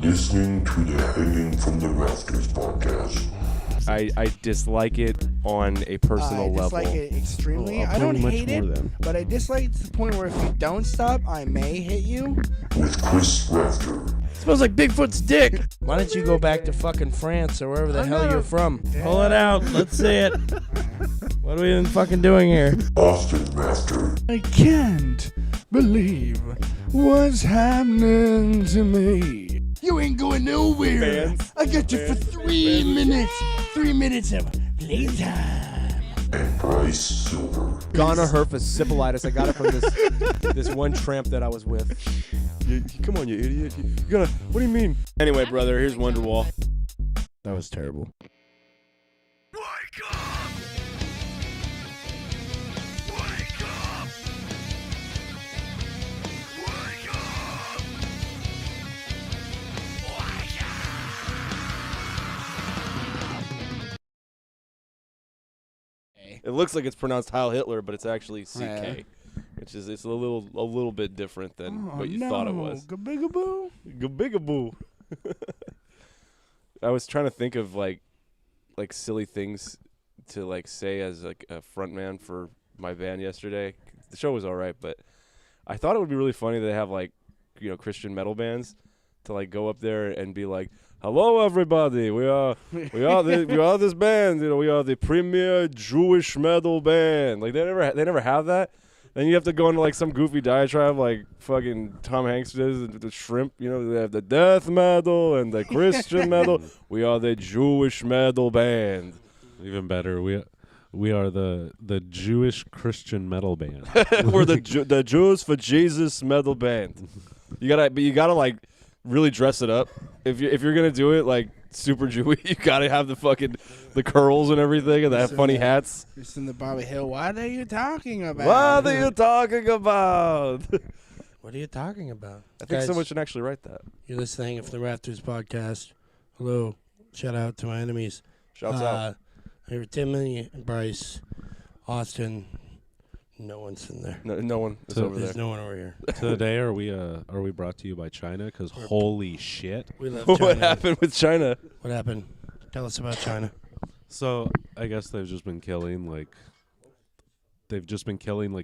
listening to the Hanging from the Rafters podcast. I dislike it on a personal level. I dislike it extremely. I don't hate it, but I dislike it to the point where if you don't stop, I may hit you. With Chris Rafter. Smells like Bigfoot's dick. Why don't you go back to fucking France or wherever the hell you're from? Pull it out. Let's see it. What are we even fucking doing here? Austin Rafter. I can't believe what's happening to me. You ain't going nowhere. Fans. I got you for 3 minutes. 3 minutes of playtime. And Bryce Silver. Gonorrhea syphilitis. I got it from this one tramp that I was with. Come on, you idiot. You gotta. What do you mean? Anyway, brother, here's Wonderwall. That was terrible. Wake up! Wake up! Wake up! Wake It looks like it's pronounced Heil Hitler, but it's actually CK, Yeah. which is it's a little bit different than what you thought it was. Gabigaboo. Gabigaboo. I was trying to think of like silly things to like say as like a front man for my band yesterday. The show was all right, but I thought it would be really funny to have like, you know, Christian metal bands to like go up there and be like, "Hello, everybody. We are this band. You know, we are the premier Jewish metal band." Like they never have that. Then you have to go into like some goofy diatribe like fucking Tom Hanks does the Shrimp. You know, they have the death metal and the Christian metal. We are the Jewish metal band. Even better, we are the Jewish Christian metal band. We're the Jews for Jesus metal band. You gotta like really dress it up. If you're gonna do it like super Jewy, you gotta have the curls and everything and that funny hats. Just in the Bobby Hill. What are you talking about? What are you talking about? What are you talking about? I think Guys, someone should actually write that. You're listening to the Rafters podcast. Hello. Shout out to my enemies. Shouts out. Here, Timmy, Bryce, Austin. No one's in there. No one is So over There's there. no one over here. Today, are we brought to you by China? Because holy shit! We love China. What happened with China? What happened? Tell us about China. So I guess they've just been killing like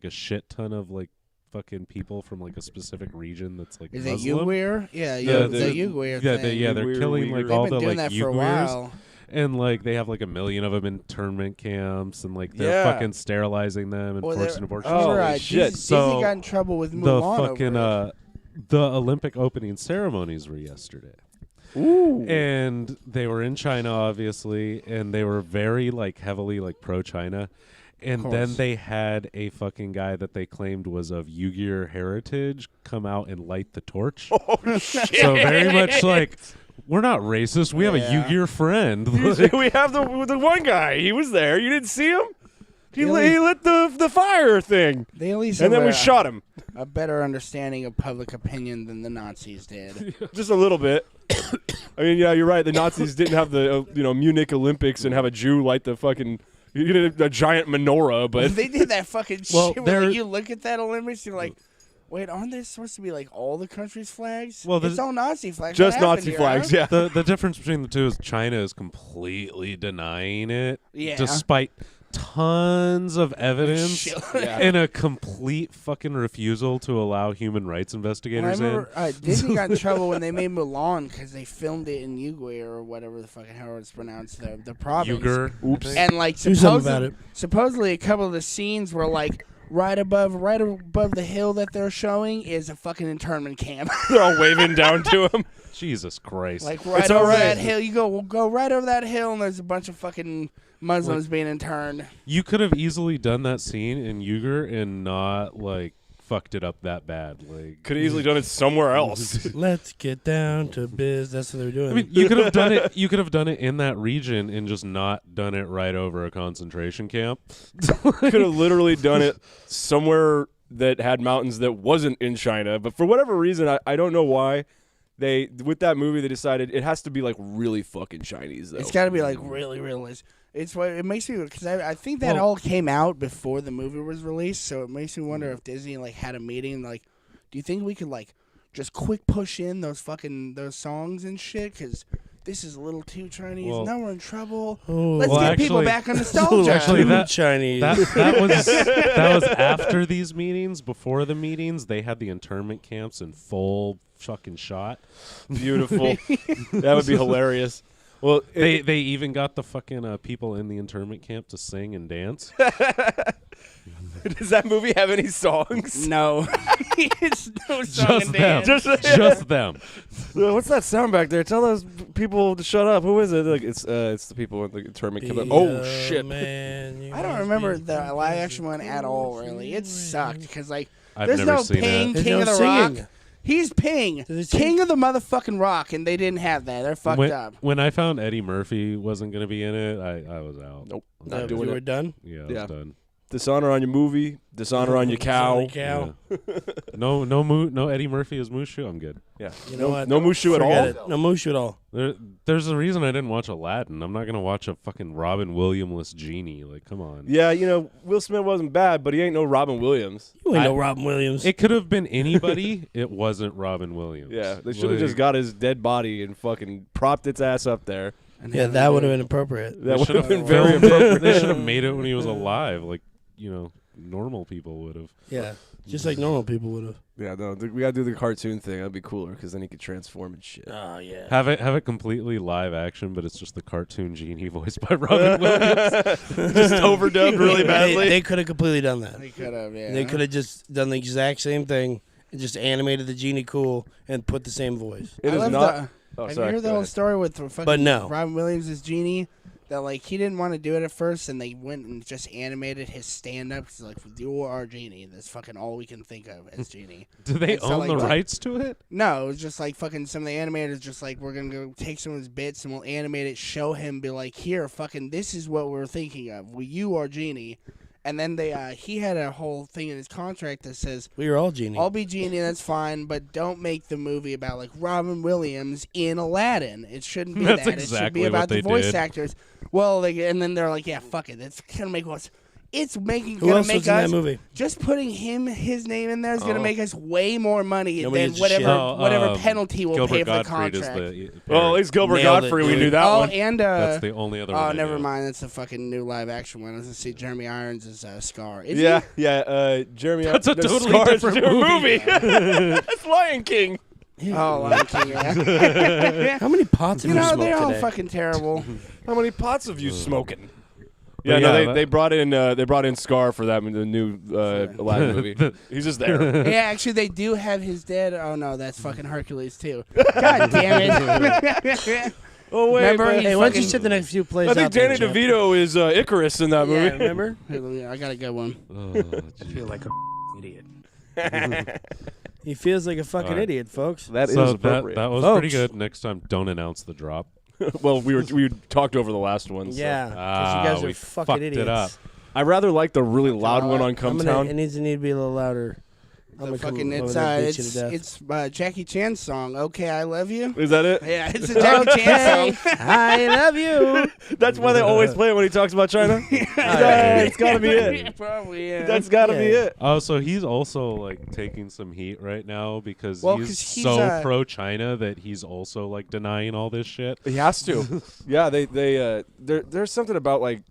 a shit ton of like fucking people from like a specific region that's like Is it Muslim. Uyghur? Yeah, Yeah, the Uyghur Yeah, thing. they're Uyghur, killing like Uyghur. all They've the been doing like that for a Uyghurs. while. And, like, they have, like, 1 million of them in internment camps, and, like, they're Yeah. fucking sterilizing them and Well, forcing abortions. Oh, Remember, shit. Disney So, got in trouble with the Mulan fucking, over it. the Olympic opening ceremonies were yesterday. Ooh. And they were in China, obviously, and they were very, like, heavily, like, pro-China. And then course. they had a fucking guy that they claimed was of Uyghur heritage come out and light the torch. Oh shit! So very much like, we're not racist. We have a Yeah. Uyghur friend. We have the one guy. He was there. You didn't see him. He Really? lit the fire thing, They at least and then have we shot him. a better understanding of public opinion than the Nazis did. Just a little bit. I mean, yeah, you're right. The Nazis didn't have the Munich Olympics and have a Jew light the fucking a giant menorah, but They did that fucking Well, shit where they're- you look at that Olympics, you're like, wait, aren't there supposed to be like all the countries' flags? Well, it's the- all Nazi flags. just What happened Nazi here, flags. huh? Yeah. The difference between the two is China is completely denying it, Yeah. despite tons of evidence Shit. and a complete fucking refusal to allow human rights Well, I investigators in. remember Disney got in trouble when they made Mulan because they filmed it in Uyghur or whatever the fucking how it's pronounced, the province. Uyghur. Oops. And like Do something about it. supposedly a couple of the scenes were like right above the hill that they're showing is a fucking internment camp. They're all waving down to him. Jesus Christ. Like right It's over all right. that hill, you go right over that hill, and there's a bunch of fucking Muslims being interned. You could have easily done that scene in Uyghur and not like fucked it up that bad. Like, Could have easily done it somewhere else. Let's get down to biz. That's what they're doing. I mean, you could have done it. You could have done it in that region and just not done it right over a concentration camp. Could have literally done it somewhere that had mountains that wasn't in China, but for whatever reason, I don't know why. With that movie, they decided it has to be like really fucking Chinese though. It's got to be like really realistic. It's what it makes me because I think that Well- all came out before the movie was released, so it makes me wonder if Disney like had a meeting like, do you think we could like just quick push in those songs and shit because this is a little too Chinese. Well- now we're in trouble. Oh, Let's Well, get people actually- back on nostalgia. Actually, that- Chinese. that was after these meetings. Before the meetings, they had the internment camps in full fucking shot. Beautiful. That would be hilarious. Well, They even got the fucking people in the internment camp to sing and dance. does that movie have any songs? No, it's no song Just and them. dance. Just them. What's that sound back there? Tell those people to shut up. Who is it? Like it's the people in the internment camp. Oh shit! Man, I don't remember the live action one at all. Really, it sucked because like I've there's never no seen Ping, it. There's King no of the singing. Rock. He's Ping, Did they sing? King of the motherfucking Rock, and they didn't have that. They're fucked up. When I found Eddie Murphy wasn't going to be in it, I was out. Nope, No, not doing you were it. done. Yeah, I Yeah. was done. Dishonor on your movie. Dishonor on your cow. Cow. Yeah. No Eddie Murphy as Mushu. I'm good. Yeah. You know what? No Mushu at Forget all. it. No Mushu at all. There's a reason I didn't watch Aladdin. I'm not gonna watch a fucking Robin Williams-less genie. Like, come on. Yeah, Will Smith wasn't bad, but he ain't no Robin Williams. You ain't no Robin Williams. It could have been anybody. It wasn't Robin Williams. Yeah, they should have Like, just got his dead body and fucking propped its ass up there. yeah, that would have been appropriate. That they would should have been filmed very it. appropriate. They should have made it when he was alive. Like, normal people would have. Yeah, just like normal people would have. Yeah, no, we gotta do the cartoon thing. That'd be cooler because then he could transform and shit. Oh yeah. Have it completely live action, but it's just the cartoon genie voiced by Robin Williams. Just overdubbed really badly. They could have completely done that. They could have. Yeah. They could have just done the exact same thing and just animated the genie cool and put the same voice. It I is love not. the- Oh, Have sorry. you heard the Go whole ahead. story with fucking But no. Robin Williams as Genie? That like he didn't want to do it at first, and they went and just animated his stand-up. He's like, "You are Genie." That's fucking all we can think of as Genie. Do they It's not own like the that. rights to it? No, it was just like fucking some of the animators just like, we're gonna go take some of his bits and we'll animate it, show him, be like, here, fucking, this is what we're thinking of. Well, you are Genie. And then he had a whole thing in his contract that says, We were all genie. I'll be Genie, that's fine, but don't make the movie about like Robin Williams in Aladdin. It shouldn't be That's that. It should exactly be what about the they voice did. actors. Well, and then they're like, yeah, fuck it. It's gonna make us. It's Who gonna else make was in that us movie? just putting his name in there is gonna Oh. make us way more money Nobody than gives a shit. whatever penalty we'll Gilbert pay for the Gottfried is contract. the Well, at least Gilbert Nailed it, Godfrey, we dude. knew that Oh, one. and That's the only other one. oh, I never know. mind. That's a fucking new live action one. I was gonna see Jeremy Irons as Scar. Is Yeah, he? yeah. Jeremy. That's a no, totally Scar's different a movie. That's Lion King. Oh, Lion King. Yeah. How many pots have you you know smoked they're all today? fucking terrible. How many pots have you smoking? But Yeah, no, yeah, they brought in Scar for that the new Aladdin movie. He's just there. Yeah, actually, they do have his dead. Oh no, that's fucking Hercules too. God damn it! Oh wait, Remember, but he Hey, why don't you fucking- sit the next few plays I think out there, Danny Jeff? DeVito is Icarus in that movie. Yeah, remember? Yeah, I got a good one. Oh, I feel like a idiot. He feels like a fucking Alright. idiot, folks. That is so appropriate. that was Folks. pretty good. Next time, don't announce the drop. Well, we talked over the last one. So. Yeah, because Ah, you guys we are fucking fucked idiots. it up. I rather like the really loud one on It Cumtown. needs to be a little louder. I'm The gonna come fucking over it's there and beat you to death. it's Jackie Chan's song. Okay, I love you. Is that it? Yeah, it's a Jackie Chan song. I love you. That's why they always play it when he talks about China. It's gotta be it. Probably, yeah. That's gotta be Yeah. it. Oh, so he's also like taking some heat right now because Well, he's 'cause he's, so pro China that he's also like denying all this shit. He has to. Yeah, there's something about like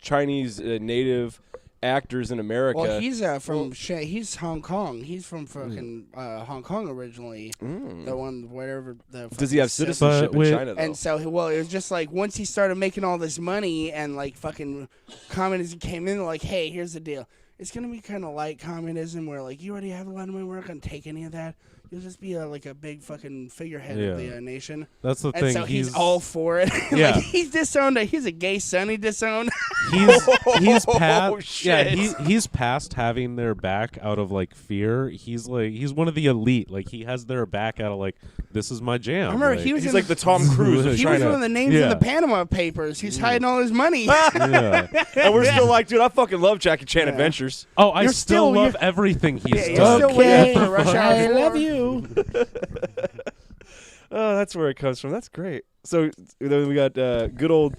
Chinese native actors in America. Well, he's he's Hong Kong. He's from fucking Hong Kong originally. The one whatever the. Does he have fucking citizenship But in with- China though? And so, well, it was just like once he started making all this money and like fucking communism came in, like, hey, here's the deal. It's gonna be kind of like communism, where like you already have a lot of money. We're not gonna take any of that. You'll just be like a big fucking figurehead of Yeah. the nation. That's the And thing. so he's all for it. Yeah. Like, he's disowned. He's a gay son. He disowned. he's past shit. he's past having their back out of like fear. He's one of the elite. Like he has their back out of like this is my jam. I remember like, he was He's in like the Tom Cruise of he was China. one of the names in Yeah. the Panama Papers. He's hiding all his money. yeah. And we're still like, dude, I fucking love Jackie Chan Adventures. Oh, I You're still still- love everything he's Yeah, you're done. still waiting for the Rush Hour I 4. love you. Oh, that's where it comes from. That's great. So then we got good old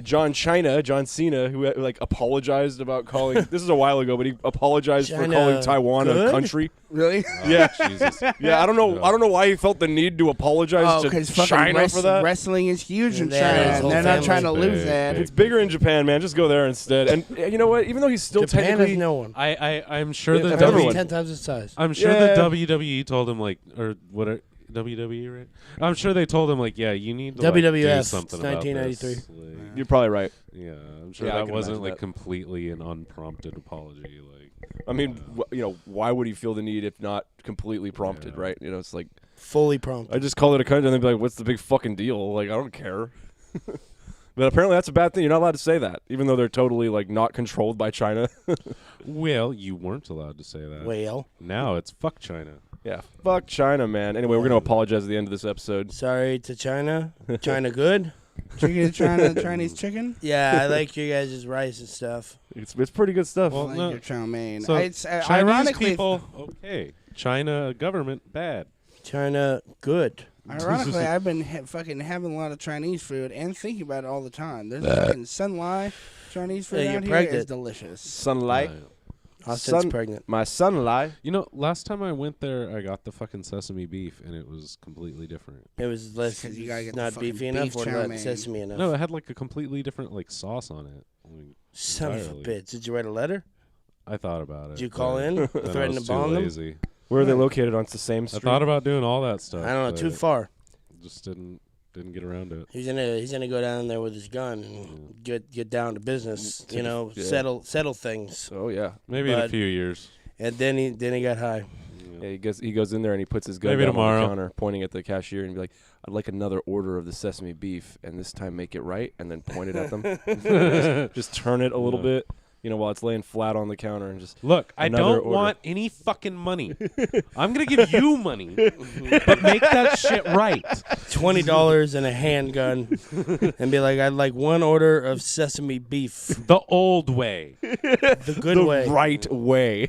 John Cena, who like apologized about calling. This is a while ago, but he apologized for China calling Taiwan a good? country. Really? Yeah. Jesus. Yeah, I don't know. I don't know why he felt the need to apologize Oh, to because China for that. wrestling is huge in Yeah, China, his and whole they're not trying to family's lose big, that. big. It's bigger in Japan, man. Just go there instead. And you know what? Even though he's still Japan technically has no one. I'm sure Yeah, the everyone. W. 10 times its size. I'm sure Yeah. the WWE told him like, or what? WWE, right? I'm sure they told him like, yeah, you need to WWF, like, do it's something about 1993. this. Like, you're probably right. yeah, I'm sure Yeah, I that can wasn't imagine like that. completely an unprompted apology. Like, I mean, why would he feel the need if not completely prompted, Yeah. right? You know, it's like Fully prompted. I just call it a country, and they'd be like, "What's the big fucking deal?" Like, I don't care. But apparently, that's a bad thing. You're not allowed to say that, even though they're totally like not controlled by China. well, you weren't allowed to say that. Whale. Now it's fuck China. Yeah, fuck China, man. Anyway, we're gonna apologize at the end of this episode. Sorry to China. China good? Chicken China, Chinese chicken. Yeah, I like you guys' rice and stuff. It's pretty good stuff. Well, I like no. your chow mein. So It's Chinese ironically, people, okay. China government, bad. China good. ironically, I've been fucking having a lot of Chinese food and thinking about it all the time. There's fucking Sun Lai Chinese food Yeah, out you're here is pregnant. delicious. Sunlight, Austin's Son- pregnant. my sunlight. You know, last time I went there, I got the fucking sesame beef, and it was completely different. It was less 'cause you gotta get the not fucking beefy enough beef or chow not mein. sesame enough. No, it had like a completely different like sauce on it. Like, Son of a entirely. bitch. Did you write a letter? I thought about it. Did you call but in? then Threaten I to was too bomb them? lazy. Where are they located? On the same I street. thought about doing all that stuff. I don't know, too but far. Just didn't get around to it. He's gonna go down there with his gun and get down to business. To You the- know, yeah. settle things. Oh yeah. Maybe in a But- few years. And then he got high. Yeah, he goes in there and he puts his gun Maybe down on tomorrow. the counter, pointing at the cashier, and be like, "I'd like another order of the sesame beef, and this time make it right," and then point it at them. just turn it a little Yeah. bit, while it's laying flat on the counter, and just Look, I Another don't order. want any fucking money. I'm gonna give you money, but make that shit right. $20 and a handgun, and be like, I'd like one order of sesame beef, The old way. the good the way. right way.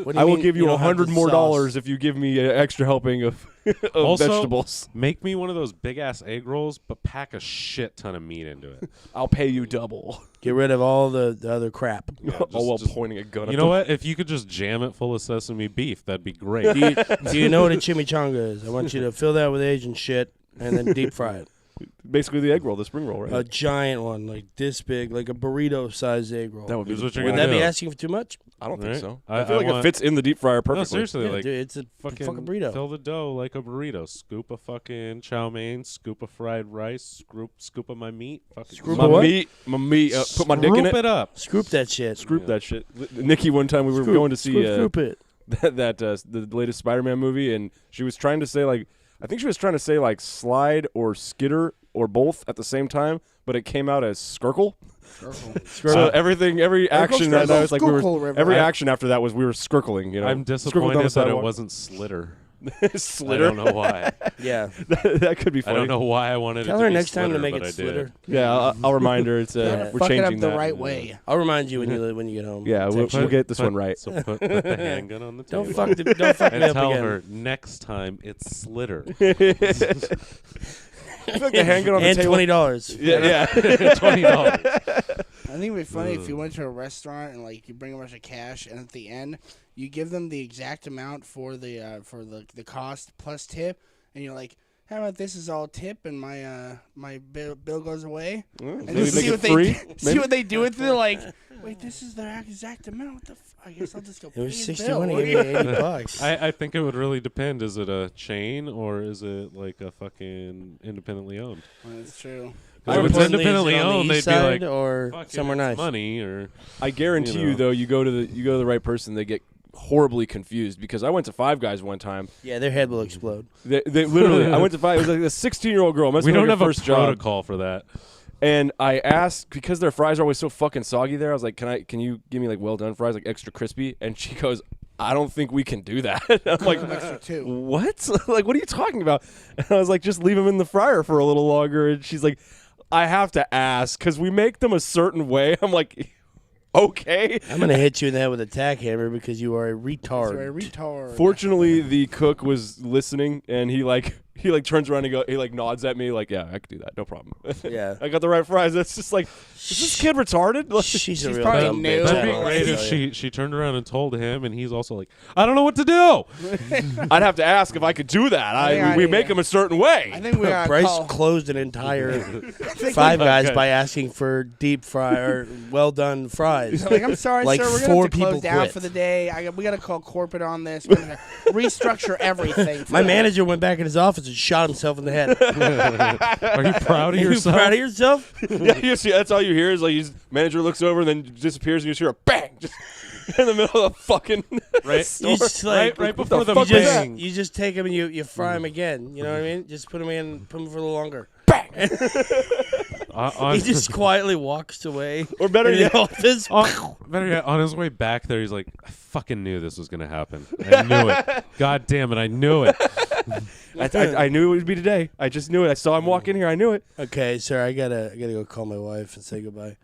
What do I will mean give you don't have $100 the more sauce? dollars if you give me an extra helping of, of Also- vegetables. Make me one of those big ass egg rolls, but pack a shit ton of meat into it. I'll pay you double. Get rid of all the other crap. Yeah, All while just- pointing a gun at you know what? If you could just jam it full of sesame beef, that'd be great. Do you know what a chimichanga is? I want you to fill that with Asian shit and then deep fry it. Basically the egg roll, the spring roll, right? A giant one, like this big, like a burrito-sized egg roll. that would be Here's what the you're Would gonna that be do. asking for too much? I don't think Right? so. I- I feel I like it want- fits in the deep fryer perfectly. No, seriously, Yeah, like dude, it's a fucking fucking burrito. fill the dough like a burrito. Scoop a fucking chow mein, scoop of fried rice, scoop of my meat. Fucking Scoop my of what? meat, put my dick in Scoop it. up. Scroop that shit. Scroop that shit. Nikki, one time we were going to see Scroop it. the latest Spider-Man movie, and she was trying to say I think she was trying to say slide or skitter or both at the same time, but it came out as skirkle. So every action that I was like, every action after that was we were skirkling. I'm Skirkled down disappointed the that it sidewalk. wasn't Slitter. Slitter. I don't know why. Yeah. that could be I funny. don't know why I wanted Tell it to her be next time to Slitter, make but it I slitter. did. Yeah, I'll remind her. It's Yeah, we're fuck it changing up the that. right way. I'll remind you when you get home. Yeah, we'll Text you. get this one right. So put the handgun on the table. Don't fuck me and up tell again. her next time it's Slitter. I feel like the handgun on the And table. $20. Yeah. $20. I think it'd be funny if you went to a restaurant and you bring a bunch of cash, and at the end you give them the exact amount for the cost plus tip, and you're like, how about this is all tip and my bill goes away, and Maybe just make see it what free. see what they do with it. They're like, wait, this is their exact amount. What the I guess I'll just go. It was pay his 61. bill. He gave me $80. I think it would really depend. Is it a chain or is it like a fucking independently owned? Well, that's true. If it's independently owned, they'd be like, or fucking somewhere it's nice. money or I guarantee You you, know. though, you go to the right person, they get horribly confused because I went to Five Guys one time. Yeah, their head will explode. They literally, I went to Five. It was like a 16-year-old girl. Must we have been don't like her have a first job. protocol for that. And I asked because their fries are always so fucking soggy. There, I was like, "Can you give me well done fries, extra crispy?" And she goes, "I don't think we can do that." I'm like, Extra two. "What? What are you talking about?" And I was like, "Just leave them in the fryer for a little longer." And she's like, "I have to ask because we make them a certain way." I'm like, "Okay." I'm going to hit you in the head with a tack hammer because you are a retard. You're a retard. Fortunately, the cook was listening, and he he like turns around and he like nods at me like, yeah, I could do that, no problem. Yeah. I got the right fries. That's just like, is this kid retarded? Like, She's a real probably dumb new. bitch. That'd be I don't great know if what to tell you. she turned around and told him, and he's also like, I don't know what to do. I'd have to ask if I could do that. We make them a certain way. I think we got Bryce call. closed an entire Five Guys by asking for deep fry or well done fries. Like, I'm sorry, Like, sir. We're 4 gonna have to close people down quit. for the day. We gotta call corporate on this. We're gonna restructure everything. My manager went back in his office and shot himself in the head. Are you proud of Are you yourself? proud of yourself? Yeah, you see, that's all you hear is like his manager looks over and then disappears, and you just hear a bang just in the middle of the fucking Right? store. You just like right What before the the fuck you was just, that? you just take them and you fry them again. You know what I mean? Just put them in, put them for a little longer. He just quietly walks away. Or better in yet, the office. Better yet, on his way back there, he's like, I fucking knew this was going to happen. I knew it. God damn it, I knew it. I knew it would be today. I just knew it. I saw him walk in here. I knew it. Okay, sir, I gotta go call my wife and say goodbye.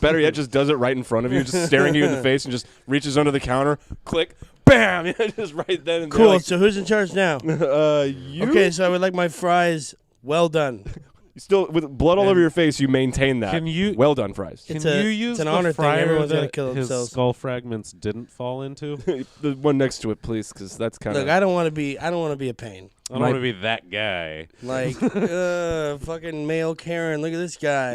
Better yet, just does it right in front of you, just staring you in the face, and just reaches under the counter, click, bam, just right then and there. Cool. Like, So who's in charge now? you Okay, so I would like my fries well done. still with blood all over your face. You maintain that. Can you- well done fries? Can It's you a- use it's an the honor thing. fryer Everyone's gotta that kill his themselves. skull fragments didn't fall into? The one next to it, please, because that's kind Look, of. I don't want to be a pain. I don't want to be that guy. Like, fucking male Karen. Look at this guy.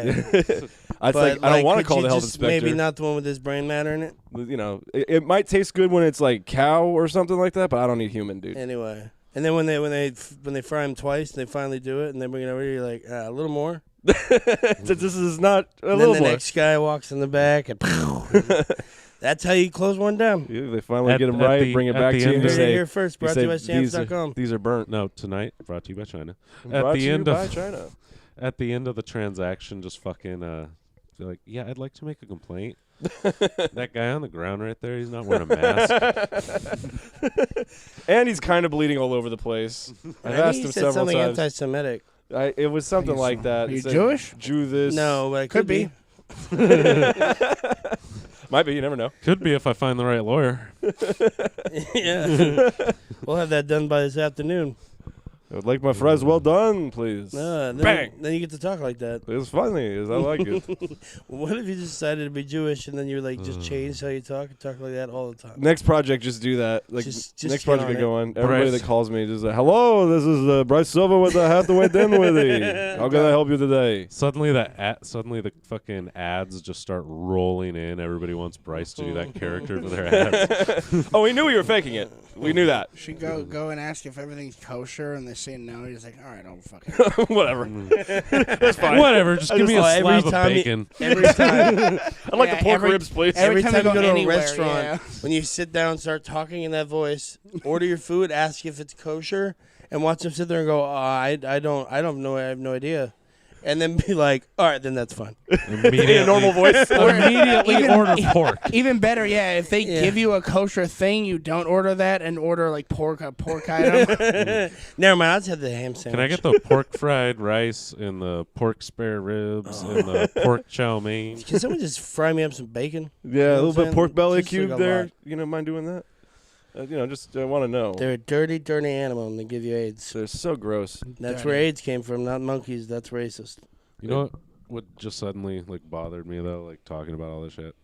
I think I don't want to could call you the health just inspector. Maybe not the one with this brain matter in it. You know, it might taste good when it's like cow or something like that, but I don't need human, dude. Anyway, and then when they fry them twice, and they finally do it, and they bring it over, you're like, a little more. This is not a And little then the more. next guy walks in the back, and that's how you close one down. Yeah, they finally At- get them at right, the- bring it at back the to you, end and You of you heard it say, here first. Brought to you by stamps.com. these are burnt. No, tonight, brought to you by China. Brought At to the you end by of China. at the end of the transaction, just fucking be like, yeah, I'd like to make a complaint. That guy on the ground right there, he's not wearing a mask. And he's kind of bleeding all over the place. I've I think asked he him said several something times. anti-Semitic. It was something like that. Are you It said, Jewish? Jew this. No, but it Could be. Might be. You never know. Could be if I find the right lawyer. Yeah. We'll have that done by this afternoon. I would like my fries well done, please. Then, Bang! Then you get to talk like that. It's funny. I like it. What if you decided to be Jewish and then you like just changed how you talk and talk like that all the time? Next project, just do that. Like Just next get project on I it. go on. Everybody Bryce. that calls me just like, hello, this is Bryce Silva with the Hathaway Dinwiddie. How can I help you today? Suddenly the fucking ads just start rolling in. Everybody wants Bryce to do that character for their ads. Oh, we knew you were faking it. We knew that. Should go and ask if everything's kosher, and they say no. He's like, all right, I'll fucking. Whatever. That's fine. Whatever, just give me a every slab of time you- bacon. Every time, I'd like Yeah, the pork every- ribs, please. every time time you you go go to a anywhere, restaurant, yeah. when you sit down and start talking in that voice, order your food, ask if it's kosher, and watch them sit there and go, I have no idea. And then be like, all right, then that's fine. Immediately, In a normal voice. immediately Even- order pork. Even better, yeah. If they Yeah. give you a kosher thing, you don't order that and order like a pork item. Never mind, I'll just have the ham sandwich. Can I get the pork fried rice and the pork spare ribs and the pork chow mein? Can someone just fry me up some bacon? Yeah, a little bit of pork belly Just like cube a there. lot. You know, mind doing that? Just want to know. They're a dirty, dirty animal, and they give you AIDS. They're so gross. That's where AIDS came from, not monkeys. That's racist. You know what just suddenly bothered me though, talking about all this shit?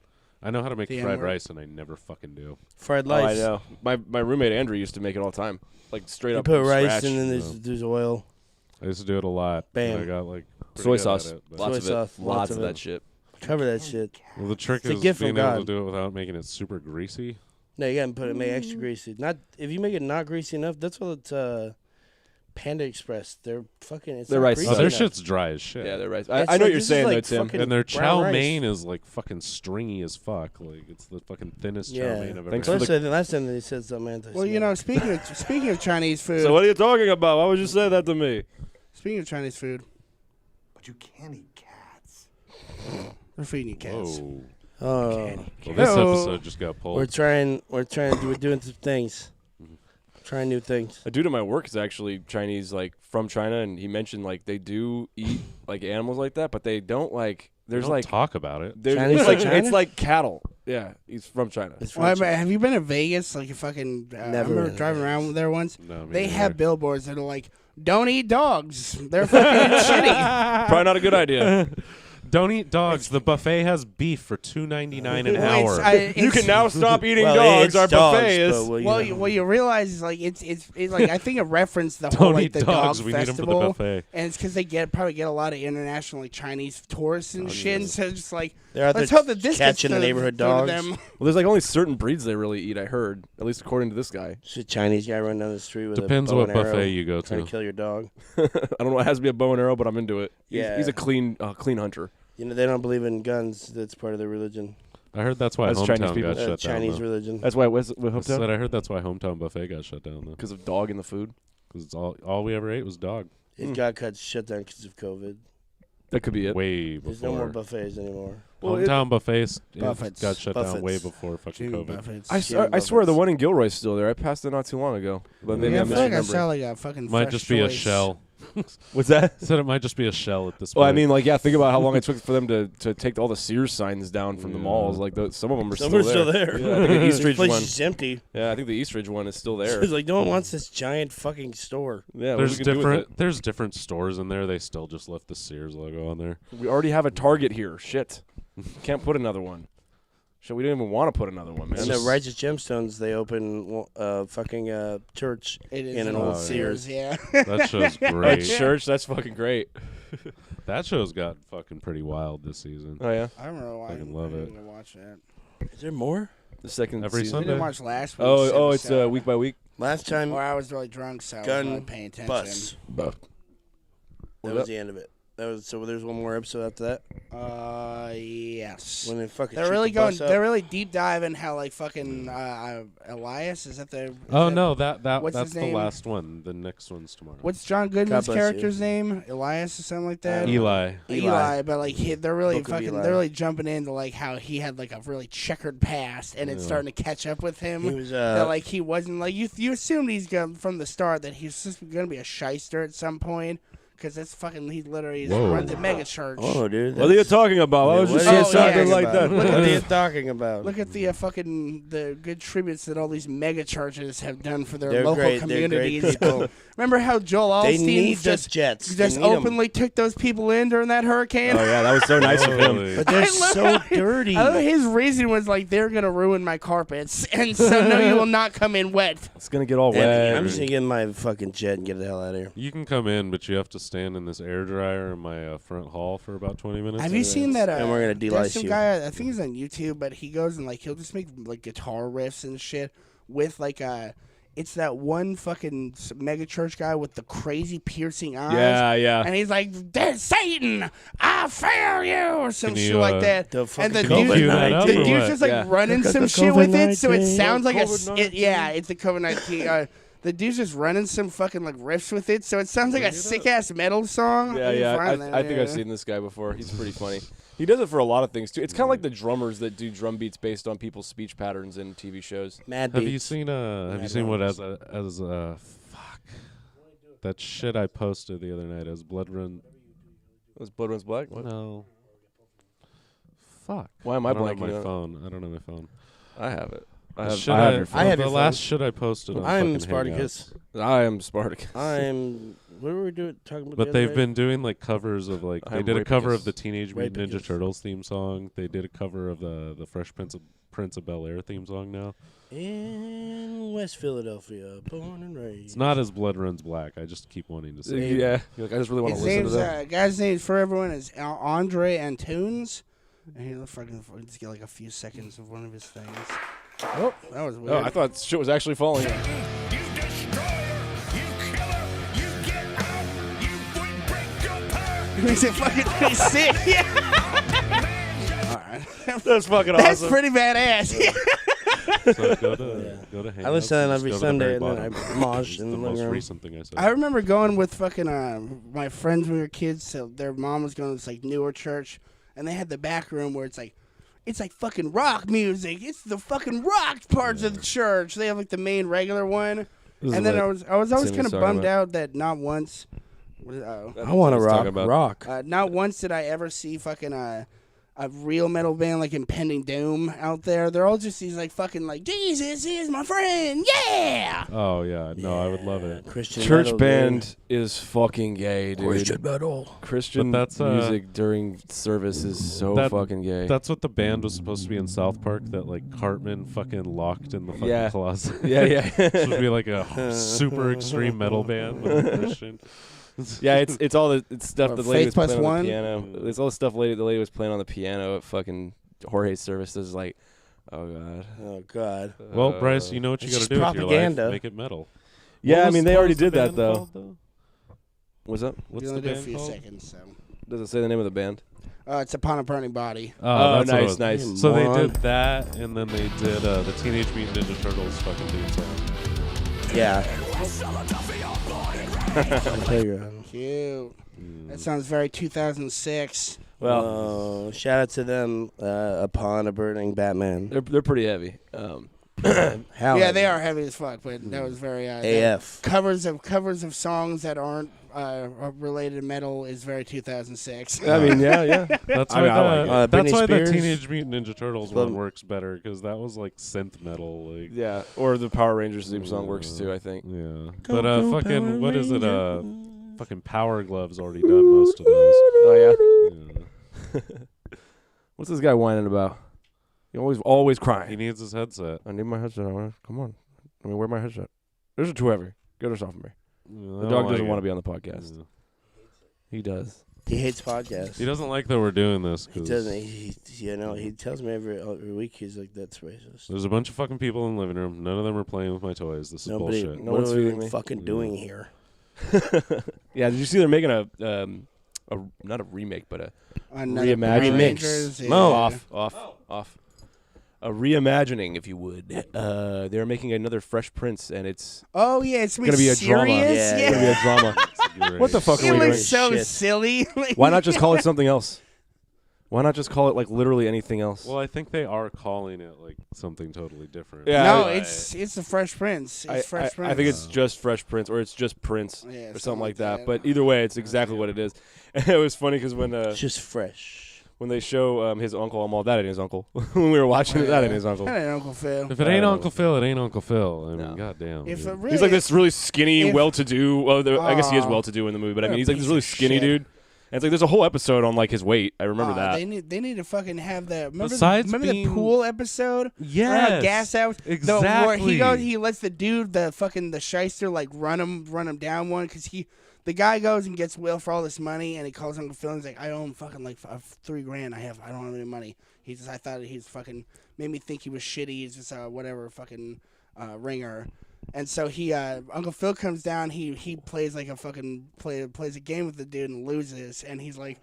I know how to make The fried N-word. rice and I never fucking do. Fried Oh, I rice. know. My roommate Andrew used to make it all the time, like straight You up put from rice scratch. and then there's oil. I used to do it a lot. Bam. And I got pretty Soy good at sauce, it, but- lots Soy of sauce, it, lots of it. that shit. Cover that shit. Well, the trick It's a is gift being from able to God. do it without making it super greasy. No, you gotta make extra greasy. Not if you make it not greasy enough. That's what it's Panda Express. They're fucking. It's Their not rice greasy Oh, their enough. shit's dry as shit. Yeah, they're right. It's I know like- what you're this is saying, like though, Tim. fucking And their brown chow rice. mein is fucking stringy as fuck. It's the fucking thinnest chow Yeah. mein I've ever Thanks had. for the- Especially the last time they said something anti. Well, you know, speaking of Chinese food, So what are you talking about? Why would you say that to me? speaking of Chinese food, But you can't eat cats. we're feeding you cats. Whoa. Oh, Well, this Hello. episode just got pulled. we're doing some things. Trying new things. A dude at my work is actually Chinese, like from China, and he mentioned they do eat like animals like that, but they don't like. We There's don't talk about it. there's Chinese it's from like China? it's like cattle. Yeah, he's from China. It's Well, from have you been to Vegas? Like, you fucking. I Never remember been to driving around there once. No, me They neither. have billboards that are like, don't eat dogs. They're fucking shitty. Probably not a good idea. Don't eat dogs. The buffet has beef for $2.99 an Well, hour. You can now stop eating Well, dogs. it's Our dogs, buffet is. but, Well, know. what you realize is like it's like I think it referenced the whole Don't like eat the dogs. dog We need them for the festival, buffet. and it's because they probably get a lot of international like Chinese tourists and shit. And so it's just like They're out let's there hope that this catching gets the neighborhood through to dogs. them. Well, there's like only certain breeds they really eat. I heard, at least according to this guy. Just a Chinese guy running down the street with Depends a bow what and arrow, buffet you go trying to. to kill your dog. I don't know. It has to be a bow and arrow, but I'm into it. Yeah. He's a clean hunter. You know, they don't believe in guns. That's part of their religion. I heard that's why That's Chinese Hometown people. got shut Chinese down. religion. That's why what I hooked said up I heard that's why Hometown Buffet got shut down though. because of dog in the food. Because it's all we ever ate was dog. It got cut shut down because of COVID. That could be it. Way before. There's no more buffets anymore. Well, Hometown Buffets Buffets. got shut down way Buffets. before fucking Jimmy COVID. Buffett's. I swear the one in Gilroy's still there. I passed it not too long ago. But maybe Yeah, I I'm feel like I misremembering. sound like a fucking Might Fresh just be a Choice. shell. What's that? Said it might just be a shell at this point. Well, I mean, like, yeah, think about how long it took for them to take all the Sears signs down from the Yeah. malls. Like, some of them are Some still are there. still there. Yeah, I think the Eastridge This place one. is empty. Yeah, I think the Eastridge one is still there. It's like no one wants this giant fucking store. Yeah, there's what are we gonna do with there's different stores in there. They still just left the Sears logo on there. it? We already have a Target here. Shit, can't put another one. Shit, we don't even want to put another one, man. And the Righteous Gemstones, they open fucking church It is in an an old yeah. Sears. Yeah. That show's That great. church, that's fucking great. That show's got fucking pretty wild this season. Oh yeah, I don't know why. Fucking love I it. didn't even watch that. Is there more? the second Every season. We didn't Sunday? watch last week. Oh, it's week by week. Last time, Or I was really drunk, so I gun wasn't really paying attention. bus. But That was the end of it. That was so. There's one more episode after that. Yes. When they fucking They're shoot really the going. bus up. They're really deep diving how like fucking Elias is that the. Oh is no, that's what's the his name? last one. The next one's tomorrow. What's John Goodman's bless you. character's name? Elias or something like that. Eli? Eli, but like they're really Book of fucking. Eli. They're really jumping into like how he had like a really checkered past, and it's Yeah. starting to catch up with him. He was that like he wasn't like you assumed he's going from the start that he's just gonna be a shyster at some point because that's fucking he literally Whoa. runs a mega church. Oh, dude. what are you talking about? I was What just are you saying something talking like about? that. What are you talking about? Look at the fucking the good tributes that all these mega churches have done for their They're local great. They're great communities. people. Remember how Joel They Osteen need the just jets. They just need 'em. openly took those people in during that hurricane? Oh yeah, that was so nice of him. Holy- But they're I so love- dirty. I love his reason was like they're gonna ruin my carpets, and so no, you will not come in wet. It's gonna get all And wet. I'm just gonna get in my fucking jet and get the hell out of here. You can come in, but you have to stand in this air dryer in my front hall for about 20 minutes. Have you seen that? And we're gonna there's de-lice some you. guy. I think he's on YouTube, but he goes and like he'll just make like guitar riffs and shit with like it's that one fucking mega church guy with the crazy piercing eyes. Yeah, yeah. And he's like, "There's Satan, I fear you," or some Can shit you, like that. The And the fucking dude, cue that up the or dude's what? just like Yeah. running Look at some the shit with it, so it COVID-19. sounds like COVID-19. it's the COVID-19. The dude's just running some fucking like riffs with it, so it sounds like a sick ass metal song. Yeah, Let me yeah. find that, I think I've yeah. seen this guy before. He's pretty funny. He does it for a lot of things too. It's kind of like the drummers that do drum beats based on people's speech patterns in TV shows. Mad Have you beats. seen what fuck that shit I posted the other night as Blood Run? Was Blood Runs Black? What? No. Fuck. Why am I I don't have blanking my on it? phone. I don't have my phone. I have it. I The have, shit I have your phone. I have the your last phone. shit I posted on I'm fucking Spartacus. I am Spartacus. I'm. What were we doing? Talking about? But the other they've night? been doing like covers of like they I'm did a cover of the Rapicus. Teenage Mutant Ninja Rapicus. Turtles theme song. They did a cover of the Fresh Prince of Bel Air theme song now. in West Philadelphia, born and raised. It's not as Blood Runs Black. I just keep wanting to say it. Yeah. You're like, I just really want to His listen to name's that. guy's name for everyone is Andre Antunes. And here, let's get like a few seconds of one of his things. Oh, that was weird. Oh, I thought shit was actually falling. Makes it fucking pretty sick. Yeah. All right. That's fucking That's awesome. pretty badass. So go to Hangouts I listen to and that just every go to the Sunday, very and then I bottom. mosh It's in the the most living room. recent thing I said. I remember going with fucking my friends when we were kids. So their mom was going to this like newer church, and they had the back room where it's like fucking rock music. It's the fucking rock parts of the church. They have like the main regular one, and then I was always Timmy's kind of talking bummed about. out that not once. I want to Let's talk about- rock. Not once did I ever see fucking a real metal band like Impending Doom out there. They're all just these like fucking like Jesus is my friend, yeah. Oh yeah, no, I would love it. Christian Church metal, band is fucking gay, dude. Christian metal. Christian But that's, music during service is so that- fucking gay. That's what the band was supposed to be in South Park. That like Cartman fucking locked in the fucking Yeah. closet. yeah. This would be like a super extreme metal band with a Christian. Yeah, it's all the it's stuff Or the lady Faith was Plus playing on One? the piano. It's all the stuff the lady was playing on the piano at fucking Jorge's services. Like, oh god. Oh God. Well, Bryce, you know what you It's got to just do with your propaganda. life. Make it metal. Yeah, What I was- mean they what already was the did that band though. called, though? What's up? What's You the only do a band few called? seconds, so. Does it say the name of the band? It's Upon a Burning Body. Oh, that's what it nice, was. nice. So they Moron. did that, and then they did the Teenage Mutant Ninja Turtles fucking theme song. Yeah. Playground. Cute. That sounds very 2006. Well, Oh, shout out to them. Upon a Burning Batman. they're pretty heavy. How? Yeah, they are heavy as fuck, but that was very AF. covers of songs that aren't related to metal is very 2006. I mean, yeah. That's I why, mean, I like the, it. that's Britney why the Spears. Teenage Mutant Ninja Turtles Love one 'em. works better, because that was like synth metal. Like, Yeah, or the Power Rangers theme song works too, I think. yeah. Go, But go, fucking, Power what is it? Ranger. Fucking Power Glove's already done most of those. Oh Yeah. yeah. What's this guy whining about? He always He crying. needs his headset. I need my headset. Come on. I mean, where's my headset? Those are too heavy. Get us off of me. The dog doesn't want to be on the podcast. Yeah. He does. He hates podcasts. He doesn't like that we're doing this. He 'cause doesn't. He tells me every week. He's like, "That's racist." There's a bunch of fucking people in the living room. None of them are playing with my toys. This is Nobody. bullshit. No what one's are we feeding me. fucking doing here? Yeah, did you see they're making a not a remake, but a Another Reimagine. Power Remix. Rangers, yeah. No. off. A reimagining, if you would. They're making another Fresh Prince, and it's Oh yeah, it's gonna be a drama. serious? Yeah. gonna be a drama. Great. What the fuck It are we doing? looks so Shit. silly. Like, Why not just call it something else? Why not just call it like literally anything else? Well, I think they are calling it like something totally different. Yeah, no, I- it's the Fresh Prince. It's Fresh Prince. I think it's just Fresh Prince, or it's just Prince, Yeah, or something like that. But either way, it's exactly what it is. And it was funny because It's just fresh. when they show his uncle, I'm all that ain't his uncle. When we were watching it, that ain't his uncle. That ain't Uncle Phil. If it ain't Oh. Uncle Phil, it ain't Uncle Phil. I mean, No. goddamn. If dude. it really, He's like this really skinny, if- well-to-do. Well, I guess he is Aw. well-to-do in the movie, but I What mean, a he's like this piece really of skinny shit. dude. And it's like there's a whole episode on like his weight. I remember that. They need to fucking have that. Remember, Besides the being- pool episode? Yes, Gas out. Where exactly. he lets the dude, the shyster, like run him down one because the guy goes and gets Will for all this money, and he calls Uncle Phil and he's like, I owe him fucking like $3,000. I don't have any money. I thought he's fucking made me think he was shitty. He's just whatever fucking ringer. And so Uncle Phil comes down. He plays like a fucking plays a game with the dude and loses. And he's like,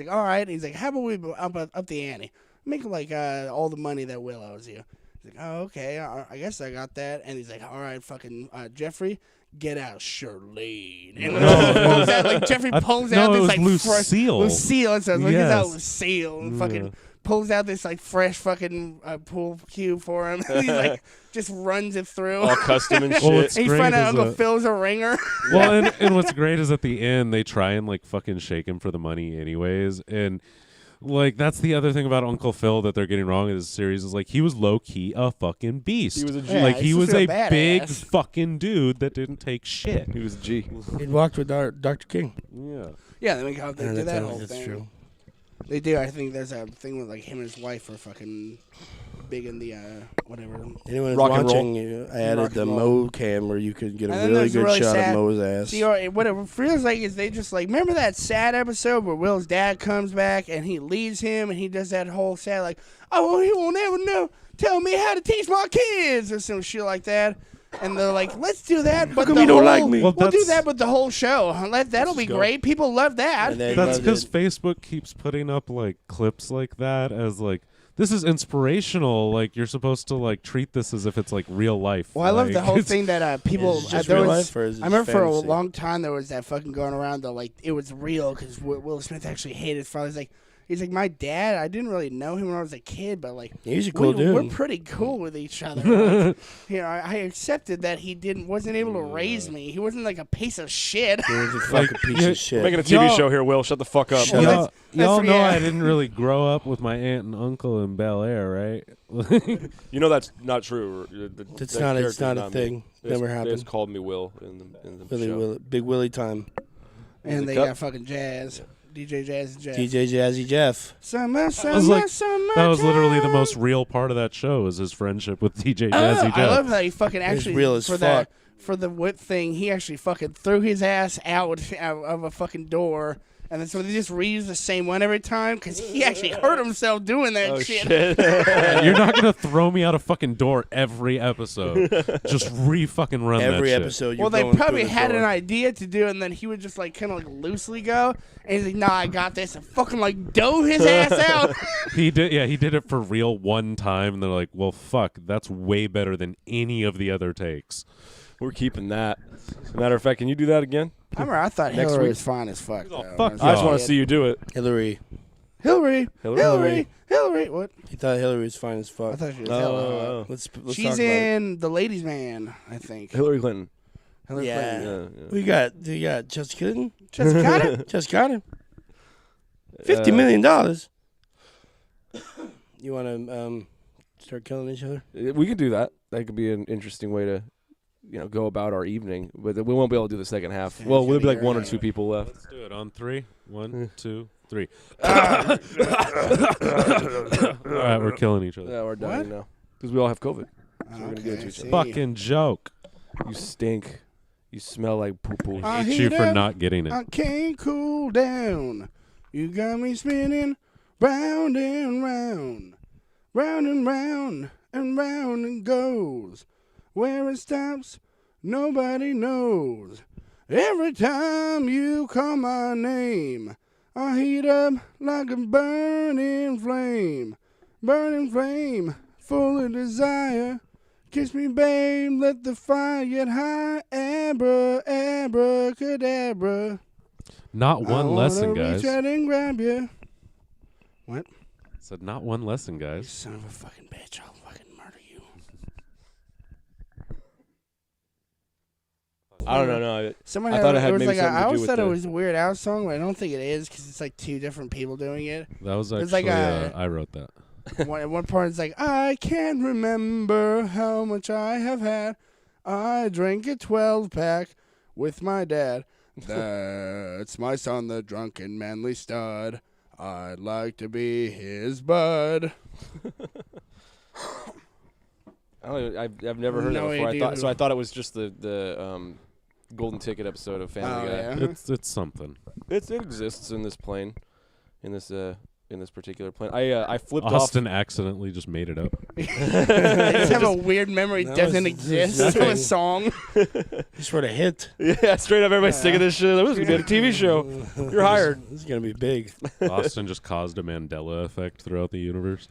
all right. And he's like, how about we up the ante, make like all the money that Will owes you. He's like, oh okay, I guess I got that. And he's like, all right, fucking Jeffrey, get out, Charlene. And pulls out, like Jeffrey pulls out no, it this was like Lucille. Lucille. And so get out Yes. Lucille and fucking pulls out this like fresh fucking pool cue for him. He's like just runs it through. all custom and Well, shit. it's- And you great find out is Uncle a- Phil's a ringer. Well, and what's great is at the end they try and like fucking shake him for the money anyways, and like that's the other thing about Uncle Phil that they're getting wrong in this series is like he was low key a fucking beast. He was a G. Yeah, like he's he was supposed a to be a big badass. fucking dude that didn't take shit. He was a G. He walked with Dr. King. Yeah. Yeah, they do that whole that's thing. true. They do. I think there's a thing with like him and his wife are fucking big in the whatever. Anyone who's Rock and roll. watching, I Rock added and the roll. Mo cam where you could get a And then really there's a good really shot sad- of Mo's ass. See, or what it feels like is they just like remember that sad episode where Will's dad comes back and he leaves him and he does that whole sad like, oh, he won't ever know. Tell me how to teach my kids or some shit like that. And they're like, let's do that, but come the you don't whole, like me? Well, we'll do that's- that, but the whole show. That'll be go. great. People love that. And they That's loved because it. Facebook keeps putting up like clips like that as like this is inspirational. Like you're supposed to like treat this as if it's like real life. Well, I love Like, the whole it's- thing that people. Is it just there real was, life or is it I remember for a fantasy? long time there was that fucking going around though, like it was real because Will Smith actually hated his father. He's like, He's like, my dad, I didn't really know him when I was a kid, but like, He's a cool dude. we're pretty cool with each other. Like, you know, I accepted that he wasn't able to raise me. He wasn't like a piece of shit. He was a fucking piece of shit. Making a TV Y'all- show here, Will. Shut the fuck up. Shut Y'all, up. y'all know yeah. I didn't really grow up with my aunt and uncle in Bel Air, right? You know that's not true. It's not a thing. Never They happened. just called me Will in the show. Big Willie time. And the they cup? got fucking Jazz. DJ Jazzy Jeff. DJ Jazzy Jeff. Summer, That was literally the most real part of that show, was his friendship with DJ Jazzy I love Jeff. how he fucking actually real as for fuck. for the whip thing, he actually fucking threw his ass out of a fucking door. And then so they just reuse the same one every time because he actually hurt himself doing that Oh shit. shit! You're not gonna throw me out a fucking door every episode. Just fucking run Every that shit. episode. Well, you're they going probably through the had door. an idea to do, and then he would just like kind of like loosely go, and he's like, "Nah, I got this," and fucking like dove his ass out. He did, yeah. He did it for real one time, and they're like, "Well, fuck, that's way better than any of the other takes." We're keeping that. As a matter of fact, can you do that again? I thought Next Hillary week. was fine as fuck. Though. fuck I just y'all. want to see you do it. Hillary. Hillary. Hillary. What? He thought Hillary was fine as fuck. I thought she was. Oh, Let's She's talk about in The Ladies' Man, I think. Hillary Clinton. Hillary Yeah. Clinton. Yeah, We got Jessica Clinton. Jessica Carter? Just got him. $50 million. You want to start killing each other? We could do that. That could be an interesting way to, go about our evening. But we won't be able to do the second half. Yeah, Well, it's there'll be gonna like be one or early. two people left. Let's do it on 3. 1, 2, 3. All right, we're killing each other. Yeah, we're dying now because we all have COVID. So we're gonna give it to each other. Fucking joke. You stink. You smell like poo poo. I Hate you heat for up, not getting it. I can't cool down. You got me spinning round and round. Round and round and round it goes. Where it stops, nobody knows. Every time you call my name, I heat up like a burning flame. Burning flame, full of desire. Kiss me, babe, let the fire get high. Abracadabra. Not one lesson, guys. Reach out and grab you. What? Said not one lesson, guys. Son of a fucking bitch, I'll fucking murder you. I don't know. No, Someone I thought it had was maybe like something I to do always with thought it the- was a Weird Al song, but I don't think it is because it's like two different people doing it. That was It's actually, like a- I wrote that. At one part, it's like, I can't remember how much I have had. I drank a 12-pack with my dad. That's my son, the drunken manly stud. I'd like to be his bud. I've never heard No that before. idea. I thought it was just the Golden Ticket episode of Family Guy. yeah. It's something. It exists in this plane, in this particular plane. I flipped Austin accidentally just made it up. I just have a weird memory. No, Doesn't it's exist. It's nothing. a song. Just for the hit. off. Yeah, straight up. Everybody's sick of this shit. This is gonna be a TV show. You're hired. This is gonna be big. Austin just caused a Mandela effect throughout the universe.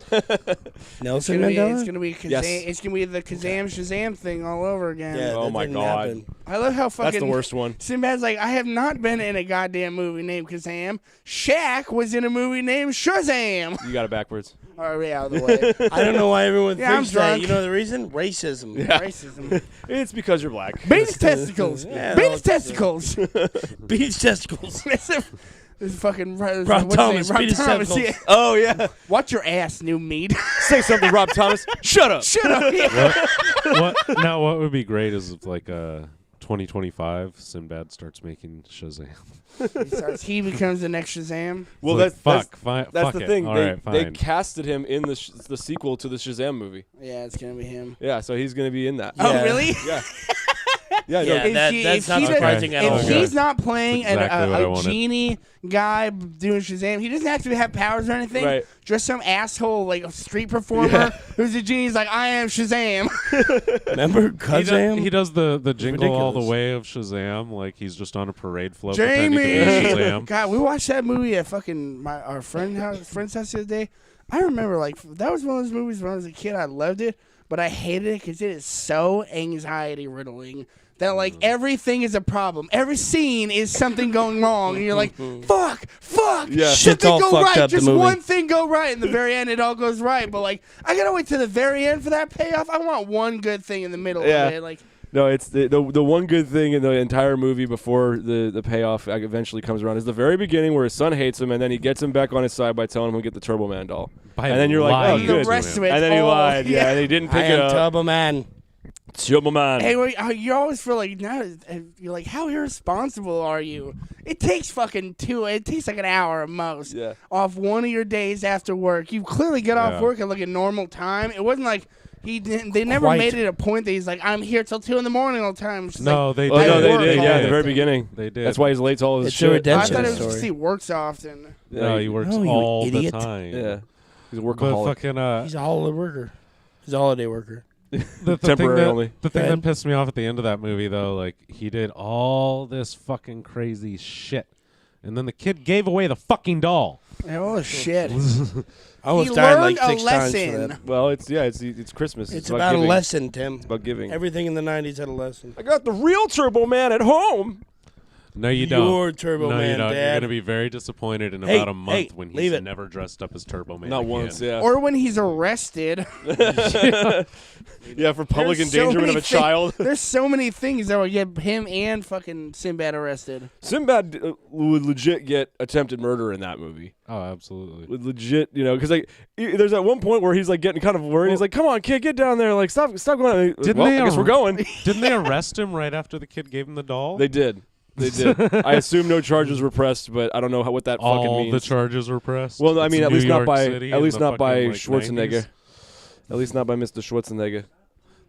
Nelson It's Mandela. gonna be Kazam. Yes. It's gonna be the Kazam Shazam thing all over again. Yeah, Oh that my didn't God. happen. I love how fucking That's the worst one. Sinbad's like, I have not been in a goddamn movie named Kazam. Shaq was in a movie named Shazam. You got it backwards. All right, out of the way. I don't know why everyone Yeah, I'm thinks that. drunk. You know the reason? Racism. Yeah. Racism. It's because you're black. Beach testicles. Yeah, Beach no, testicles. Beach testicles. This is fucking Rob what's his Thomas, name? Rob Beach Thomas. testicles. Yeah. Oh yeah. Watch your ass, new meat. Say something, Rob Thomas. Shut up. Shut up. Yeah. What would be great is if 2025 Sinbad starts making Shazam. He becomes the next Shazam. Well, Like, that's fine. that's fuck the it. thing. All They right, they fine. casted him in the sequel to the Shazam movie. Yeah, it's gonna be him. Yeah, so he's gonna be in that. Oh, Yeah. really? Yeah. Yeah. Yeah, No, that's not he surprising does- at all. If Okay. he's not playing That's exactly what I a wanted. genie guy doing Shazam, he doesn't have to have powers or anything. Right. Just some asshole, like a street performer who's a genie. He's like, I am Shazam. Remember He Kazam? does the jingle all the ridiculous. way of Shazam, like he's just on a parade float pretending to be Jamie. Shazam. God, we watched that movie at fucking our friend's house the other day. I remember that was one of those movies when I was a kid. I loved it, but I hated it because it is so anxiety riddling. that like everything is a problem. Every scene is something going wrong, and you're like, fuck. Yeah. Shit's Something all go fucked right. up, the Just movie. one thing go right. In the very end, it all goes right. But like, I gotta wait to the very end for that payoff. I want one good thing in the middle Yeah. of it. Like, No, it's the one good thing in the entire movie before the payoff eventually comes around is the very beginning where his son hates him, and then he gets him back on his side by telling him he'll get the Turbo Man doll. By And then you're like, lying oh, and good. the rest of it, And then he all- lied, yeah, and he didn't I pick it am up. Turbo Man. Turbo Man. hey, you always feel like now you're like, how irresponsible are you? It takes fucking it takes like an hour at most. Yeah. Off one of your days after work, you clearly get off Yeah. work at like a normal time. It wasn't like they never Quite. made it a point that he's like, I'm here till 2 a.m. all the time. It's just No, like, they Oh, did. no, they work did. all Yeah, at day. the very beginning. They did. That's why he's late to all his It's a shit. I redemption thought it was story. just he works often. No, he works No, you all the idiot. time. Yeah. He's a But workaholic. fucking He's a holiday worker. He's a holiday worker. the Temporary thing that, only. The thing Go that ahead. pissed me off at the end of that movie, though, like he did all this fucking crazy shit, and then the kid gave away the fucking doll. Oh shit! I almost He died learned like 6 a times for lesson. that. Well, it's Christmas. It's about about a giving. lesson, Tim. It's about giving. Everything in the 90s had a lesson. I got the real Turbo Man at home. No, you don't. You're Turbo no, Man, you don't. You're Dad. gonna be very disappointed in Hey, about a month hey, when leave he's it. never dressed up as Turbo Man. Not again. once, yeah. Or when he's arrested. Yeah, for public There's so endangerment of many a child. There's so many things that will get him and fucking Sinbad arrested. Sinbad would legit get attempted murder in that movie. Oh, absolutely. Would legit, because like there's at one point where he's like getting kind of worried. He's like, "Come on, kid, get down there! Like, stop going." Didn't well, they I guess we're going. Didn't they arrest him right after the kid gave him the doll? They did. They did. I assume no charges were pressed, but I don't know what that fucking all means. the charges were pressed. Well, I It's mean, at New least not York by City at in least the not by fucking, like, Schwarzenegger. 90s. At least not by Mr. Schwarzenegger.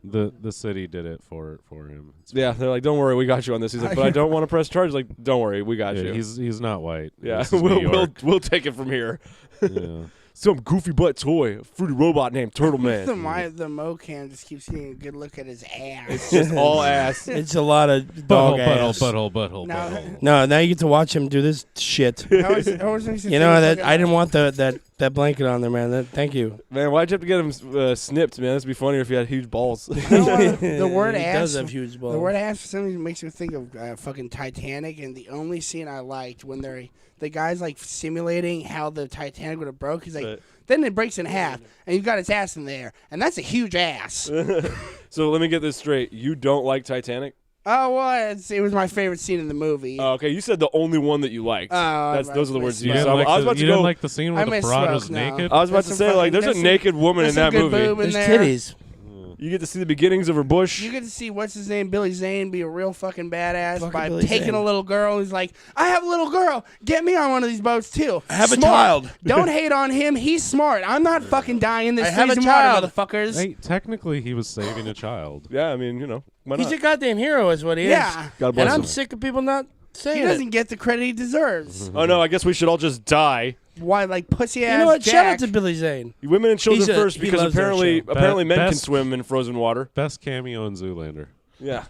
The city did it for him. It's Yeah, they're like, "Don't worry, we got you on this." He's like, "But I don't want to press charges." Like, "Don't worry, we got yeah, you." he's not white. Yeah, This is New York. we'll take it from here. Yeah. Some goofy butt toy, a fruity robot named Turtle Man. The Mocam just keeps getting a good look at his ass. It's just all ass. It's a lot of dog ass. Butthole. No, now you get to watch him do this shit. I always makes You know that I didn't want that blanket on there, man. Thank you. Man, why'd you have to get him snipped, man? This would be funnier if he had huge balls. The word he does ass. have huge balls. The word ass for some reason makes me think of fucking Titanic, and the only scene I liked when the guy's like simulating how the Titanic would have broke. He's like, Right. then it breaks in half, and you've got his ass in there, and that's a huge ass. So let me get this straight. You don't like Titanic? Oh well, it was my favorite scene in the movie. Oh, okay, you said the only one that you liked. Oh, Those are the words you You used. didn't, like, I was about to didn't go. like the scene where I the miss broad Smoke, was no. naked? I was about to There's say, some like, there's a fucking- naked woman there's in that some good movie. boob in There's there. titties. You get to see the beginnings of her bush. You get to see what's his name, Billy Zane, be a real fucking badass Fucking by Billy taking Zane. a little girl who's like, I have a little girl. Get me on one of these boats too. I have a Smart. child. Don't hate on him. He's smart. I'm not fucking dying this I have a freezing water, child. motherfuckers. Hey, technically, he was saving a child. Yeah, I mean, why He's not? a goddamn hero, is what he Yeah. is. God bless And I'm him. sick of people not He saying doesn't it. get the credit he deserves. Oh no, I guess we should all just die. Why, like pussy ass You know what? Shout out Jack. to Billy Zane. Women and children He's a- first, he because loves that apparently show. men can Best- swim in frozen water. Best cameo in Zoolander. Yeah,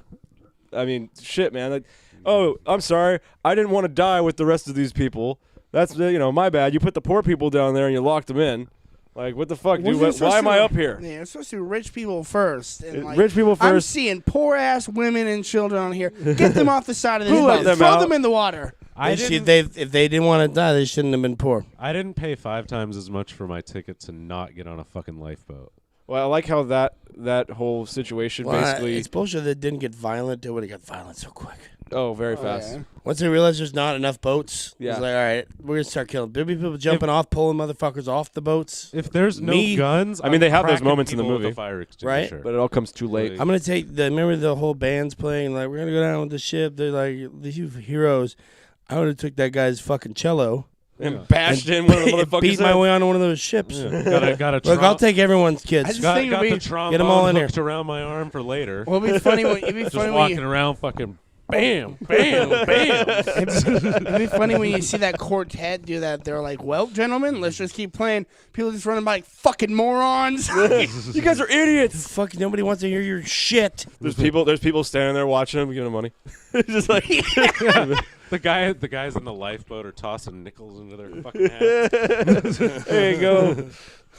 I mean, shit, man. Like, oh, I'm sorry, I didn't want to die with the rest of these people. That's my bad. You put the poor people down there and you locked them in. Like, what the fuck, dude? Wasn't it Why supposed am I to- up here? Yeah, it's supposed to be rich people first. And like, Rich people I'm first. seeing poor ass women and children on here. Get them off the side of this Who let boat. them Throw out? them in the water. If they didn't want to die, they shouldn't have been poor. I didn't pay 5 times as much for my ticket to not get on a fucking lifeboat. Well, I like how that whole situation basically. It's bullshit that it didn't get violent. It would have got violent so quick. Oh, very fast. yeah. Once they realized there's not enough boats, Yeah. it's like, all right, we're gonna start killing. There'll be people jumping off, pulling motherfuckers off the boats. If there's no Me- guns, I mean, I'm they have those cracking moments in the people with movie. a fire extinguisher. But it all comes too late. Like- I'm gonna take remember the whole band's playing, like, we're gonna go down with the ship. They're like the heroes. I would have took that guy's fucking cello And bashed in one of the motherfuckers. beat my way onto one of those ships. Yeah. got a Look, I'll take everyone's kids. I just got think it'd the be- trombone Get 'em all in here. hooked around my arm for later. Well, it'd be funny when Just walking around fucking bam, bam, bam. It'd be funny when you see that quartet do that. They're like, "Well, gentlemen, let's just keep playing." People just running by like fucking morons. You guys are idiots. Fuck, nobody wants to hear your shit. There's people standing there watching them, giving them money. Just like The The guys in the lifeboat are tossing nickels into their fucking hats. There you go.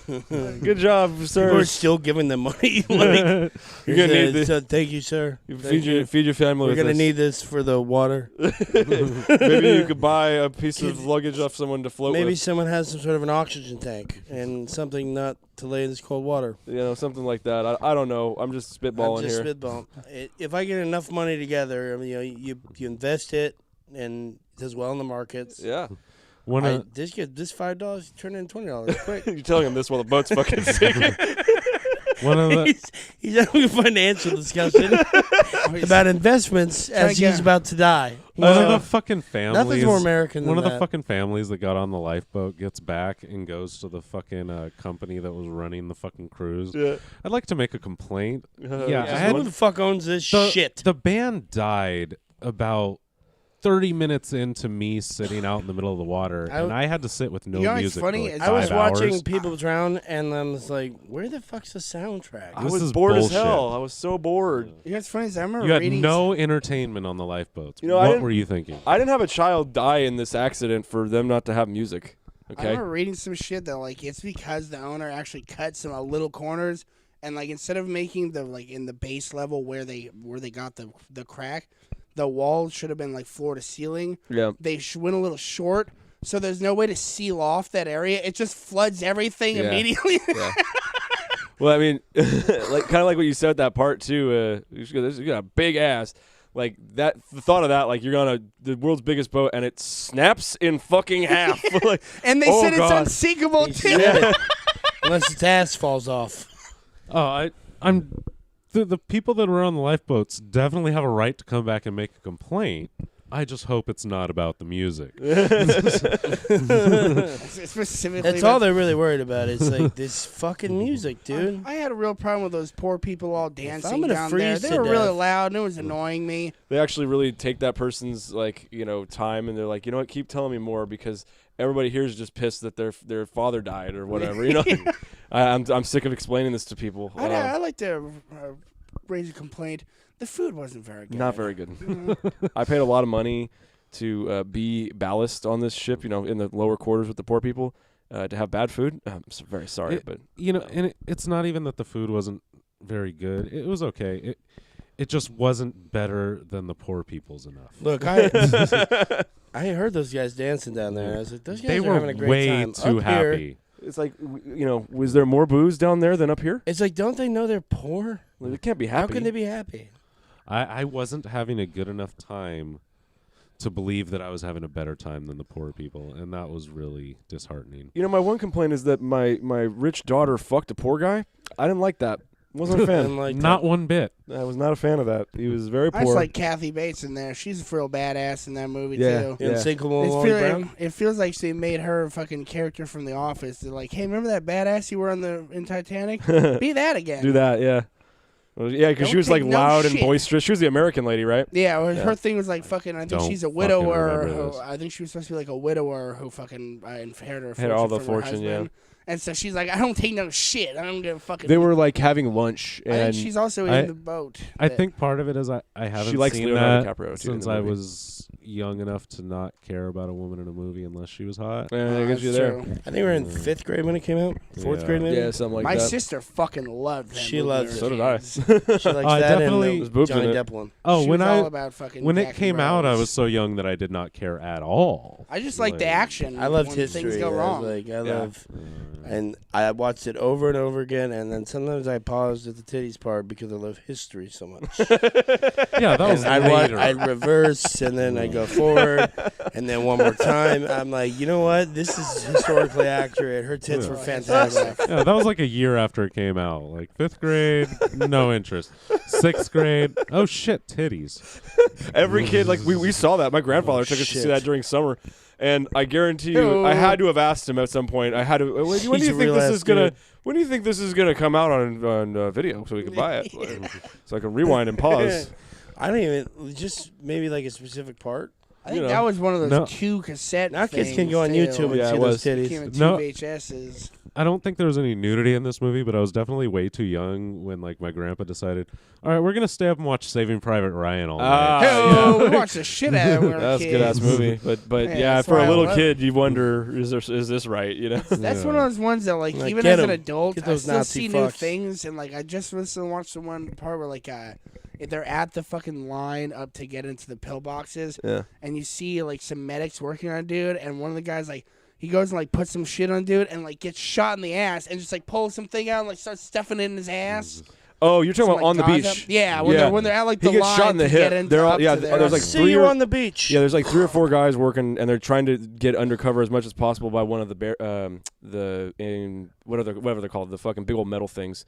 Good job, sir. We're still giving them money. Like, You're gonna need this. Thank you, sir. Feed your family We're with gonna this. need this for the water. Maybe you could buy a piece of luggage off someone to float Maybe with. someone has some sort of an oxygen tank and something not to lay in this cold water. You know, something like that. I don't know. I'm just spitballing I'm just here. spitballing. If I get enough money together, I mean, you invest it and it does well in the markets. Yeah. This $5 turn into $20 quick. You're telling him this while the boat's fucking sinking. One of the He's having a financial discussion about investments as he's about to die. one of the fucking families. Nothing's more American than One of the that. fucking families that got on the lifeboat gets back and goes to the fucking company that was running the fucking cruise. Yeah. I'd like to make a complaint. I Who had the fuck owns this shit? The band died about 30 minutes into me sitting out in the middle of the water, and I had to sit with no You know what's music funny for like is I was 5 hours. watching people drown, and I was like, "Where the fuck's the soundtrack?" I This was is bored as bullshit. hell. I was so bored. You know what's funny is I remember You had reading no entertainment on the lifeboats. You know, I what didn't- were you thinking? I didn't have a child die in this accident for them not to have music. I Okay. remember reading some shit that like it's because the owner actually cut some little corners and like instead of making the like in the base level where they got the crack, the wall should have been like floor to ceiling. Yeah. They went a little short, so there's no way to seal off that area. It just floods everything Yeah. immediately. Yeah. Well, I mean, like kind of like what you said that part too. You got a big ass. Like that, the thought of that, like you're on the world's biggest boat and it snaps in fucking half. Like, And they oh, said it's God. unsinkable He too. said it. Unless its ass falls off. Oh, I'm the people that were on the lifeboats definitely have a right to come back and make a complaint. I just hope it's not about the music. Specifically, That's all they're really worried about. It's like this fucking music, dude. I had a real problem with those poor people all dancing gonna down there. freeze They to were really death. loud and it was annoying me. they actually really take that person's like time and they're like, you know what, keep telling me more because everybody here is just pissed that their father died or whatever. You know, I'm sick of explaining this to people. I'd like to raise a complaint. The food wasn't very good. Not very good. I paid a lot of money to be ballast on this ship, in the lower quarters with the poor people, to have bad food. I'm very sorry, but And it's not even that the food wasn't very good. It was okay. It just wasn't better than the poor people's enough. Look, I heard those guys dancing down there. I was like, those guys They are were having a great way time. too Up here, happy. it's like, was there more booze down there than up here? it's like, don't they know they're poor? Like, they can't be happy. How can they be happy? I wasn't having a good enough time to believe that I was having a better time than the poor people, and that was really disheartening. My one complaint is that my rich daughter fucked a poor guy. I didn't like that. Wasn't a fan. Like Not one bit. I was not a fan of that. He was very I just poor. like Kathy Bates in there. She's a real badass in that movie Yeah. too. Yeah. Unsinkable It's Wally feel- Brown. it feels like they made her a fucking character from The Office. They're like, hey, remember that badass you were in Titanic? Be that again. Do that, yeah. Well, yeah, because she Don't was like take no loud and shit. boisterous. She was the American lady, right? Yeah, well, her thing was like fucking. I think Don't she's a fucking widower. remember this. I think she was supposed to be like a widower who fucking inherited her Had fortune all the from her fortune, yeah. husband. And so she's like, I don't take no shit. I don't give a fucking. They were like having lunch, I and think she's also I- in the boat. I that- think part of it is I haven't She likes seen Leonardo that DiCaprio, too, in since the I movie. was young enough to not care about a woman in a movie unless she was hot. I guess that's you're there. true. I think we were in 5th grade when it came out. 4th Yeah. grade, maybe. Yeah, something like My that. sister fucking loved that She movie loved when it. So we did were I. kids. She likes I that definitely- and There's boobs in Johnny it. Depp one. Oh, She when was I all about fucking when it Jack and came out, I Rose. was so young that I did not care at all. I just like the Like, action. I loved when history. Things go I was wrong. like, I Yeah. love, and I watched it over and over again. And then sometimes I paused at the titties part because I love history so much. Yeah, that was And later. I'd reverse and then I go forward, and then one more time. I'm like, you know what? This is historically accurate. Her tits were fantastic. Yeah, that was like a year after it came out. Like 5th grade, no interest. 6th grade, oh shit, titties. Every kid, like we saw that. My grandfather took us to see shit. that during summer, and I guarantee you, I had to have asked him at some point. I had to. When do you He's a think real this ass is gonna? dude. When do you think this is gonna come out on video so we can buy it? So I can rewind and pause. I don't even just maybe like a specific part. I think know. that was one of those No. 2 cassette Now kids can things, go on too. YouTube and Yeah, see it those was. It titties. came in 2 No. VHSs. I don't think there was any nudity in this movie, but I was definitely way too young when like my grandpa decided, all right, we're gonna stay up and watch Saving Private Ryan all night. Hell, we watched the shit out of it when we were That was a good ass kids. movie, but Yeah, yeah, that's for why a I little love kid, you wonder is this right? You know, That's one of those ones that, like, Like, even get as an 'em. adult, Get I those still Nazi see new fucks. things. And, like, I just recently watched the one part where, like, if they're at the fucking line up to get into the pillboxes, yeah. and you see, like, some medics working on a dude, and one of the guys, like, he goes and, like, puts some shit on dude and, like, gets shot in the ass and just, like, pulls something out and, like, starts stuffing it in his ass. Oh, you're talking Some, about like, on the gauze beach. up. Yeah, when they're at, like, He the gets line shot in the to hip. get into, They're all up yeah. to There's like See three you or, on the beach. yeah. There's like 3 or 4 guys working, and they're trying to get undercover as much as possible by one of whatever they're called, the fucking big old metal things.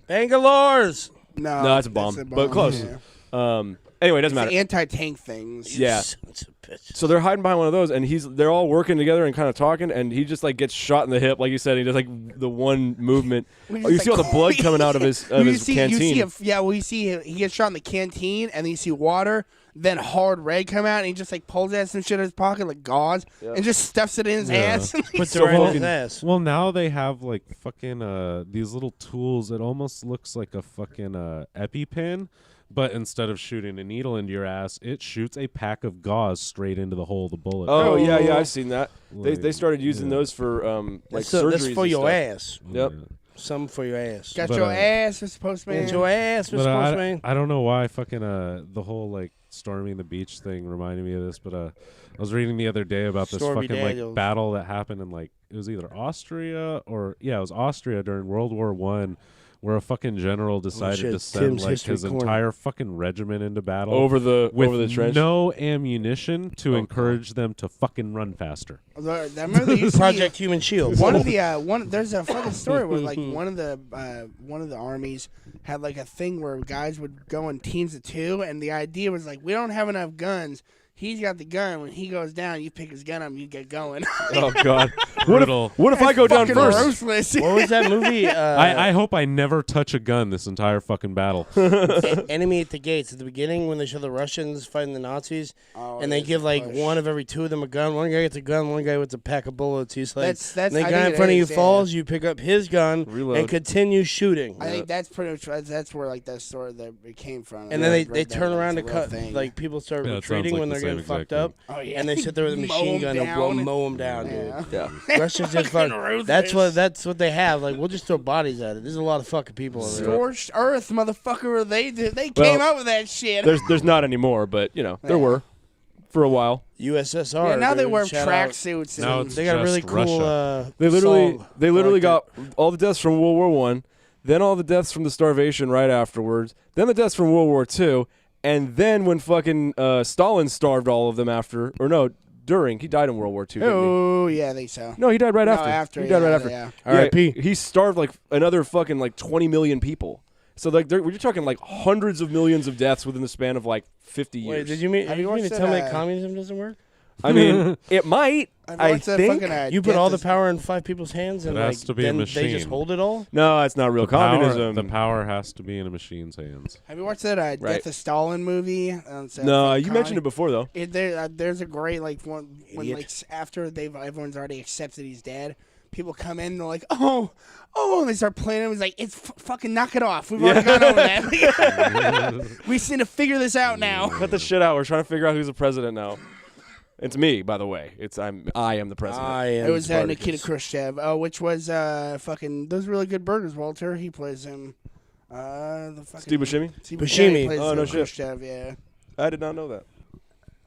Bangalores. No, No, that's a bomb, a but close. Yeah. Anyway, it doesn't It's matter. the anti-tank things. Yeah. Sons of bitches. So they're hiding behind one of those, and they're all working together and kind of talking, and he just like gets shot in the hip, like you said. He does like the one movement. We Oh, just, you see all like, the blood coming out of his canteen. You see he gets shot in the canteen, and then you see water, then hard red come out, and he just like pulls out some shit in his pocket, like gauze, and just stuffs it in his ass. Puts So it right in his fucking- ass. Well, now they have like fucking these little tools. It almost looks like a fucking EpiPen, but instead of shooting a needle into your ass, it shoots a pack of gauze straight into the hole of the bullet. Oh yeah, I've seen that. They Like, started using yeah. those for like That's, surgeries. that's for and your stuff. ass. Yep. Some for your ass. Got But, your uh, ass, Mr. Postman. Get your ass, Mr. But Postman. I don't know why fucking the whole like storming the beach thing reminded me of this, but I was reading the other day about this Stormy fucking Daniels. like battle that happened in like it was either Austria or it was Austria during World War I, where a fucking general decided shit, to send Tim's like history his corner. entire fucking regiment into battle over the with trench. no ammunition to encourage them to fucking run faster. I remember they used to Project Human Shield. one of the there's a fucking story where like one of the armies had like a thing where guys would go in teams of 2, and the idea was like, we don't have enough guns. He's got the gun. When he goes down, you pick his gun up, you get going. Oh god. Brutal. What if I go down Fucking first? ruthless. What was that movie? I hope I never touch a gun this entire fucking battle. Enemy at the Gates. At the beginning, when they show the Russians fighting the Nazis, and they it's give like push. one of every 2 of them a gun. One guy gets a gun, one guy with a pack of bullets. He's like, That's and the I guy think in it front of you is, yeah. falls, you pick up his gun Reload. and continue shooting. I think that's pretty much that's where like that story that it came from. And I then read they that, turn it's around a to real cut. thing. Like people start Yeah, it sounds retreating like when the they're same getting fucked exact up, oh yeah, and they sit there with a Mow machine 'em gun and down. mow them down, Yeah. dude. Yeah. Russians just Fucking fuck. ruthless. That's what they have. Like we'll just throw bodies at it. There's a lot of fucking people over there. Scorched Earth, motherfucker. They Well, came up with that shit. There's not anymore, but you know there Yeah. were for a while. USSR. Yeah, now they dude. wear Shout out. tracksuits. Now and it's They got a really Just cool. Russia. They literally song. got all the deaths from World War One, then all the deaths from the starvation right afterwards, then the deaths from World War Two, and then when fucking Stalin starved all of them after, or no, during. He died in World War Two. Didn't Oh yeah, I think so. he? No, he died right No, after. He died yeah, right after. yeah. R.I.P. He starved like another fucking like 20 million people. So like we're talking like hundreds of millions of deaths within the span of like 50 years. Wait, did you mean? Have You you mean to watched tell me that, communism doesn't work? I mean, it might. I watched that think. fucking, You put Death all the is- power in 5 people's hands, and It has like to be a then they just machine. hold it all. No, it's not real communism. The power has to be in a machine's hands. Have you watched that Right. Death of Stalin movie? It's a No, fucking you mentioned it comedy. before though. There's a great like one when Idiot. like after everyone's already accepted he's dead. People come in and they're like, oh, and they start playing him. It's like, it's fucking knock it off. We've already gone over that. We just need to figure this out now. Cut the shit out. We're trying to figure out who's the president now. It's me, by the way. I am the president. I am. It was Spartacus. Nikita Khrushchev, which was fucking those really good burgers. Walter, he plays him. The fucking Steve Buscemi? Steve Buscemi. plays Oh, no shit. Khrushchev, yeah. I did not know that.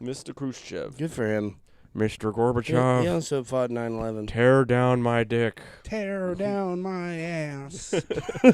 Mr. Khrushchev. Good for him. Mr. He Gorbachev. also fought 9/11. Tear down my dick. Tear down my ass.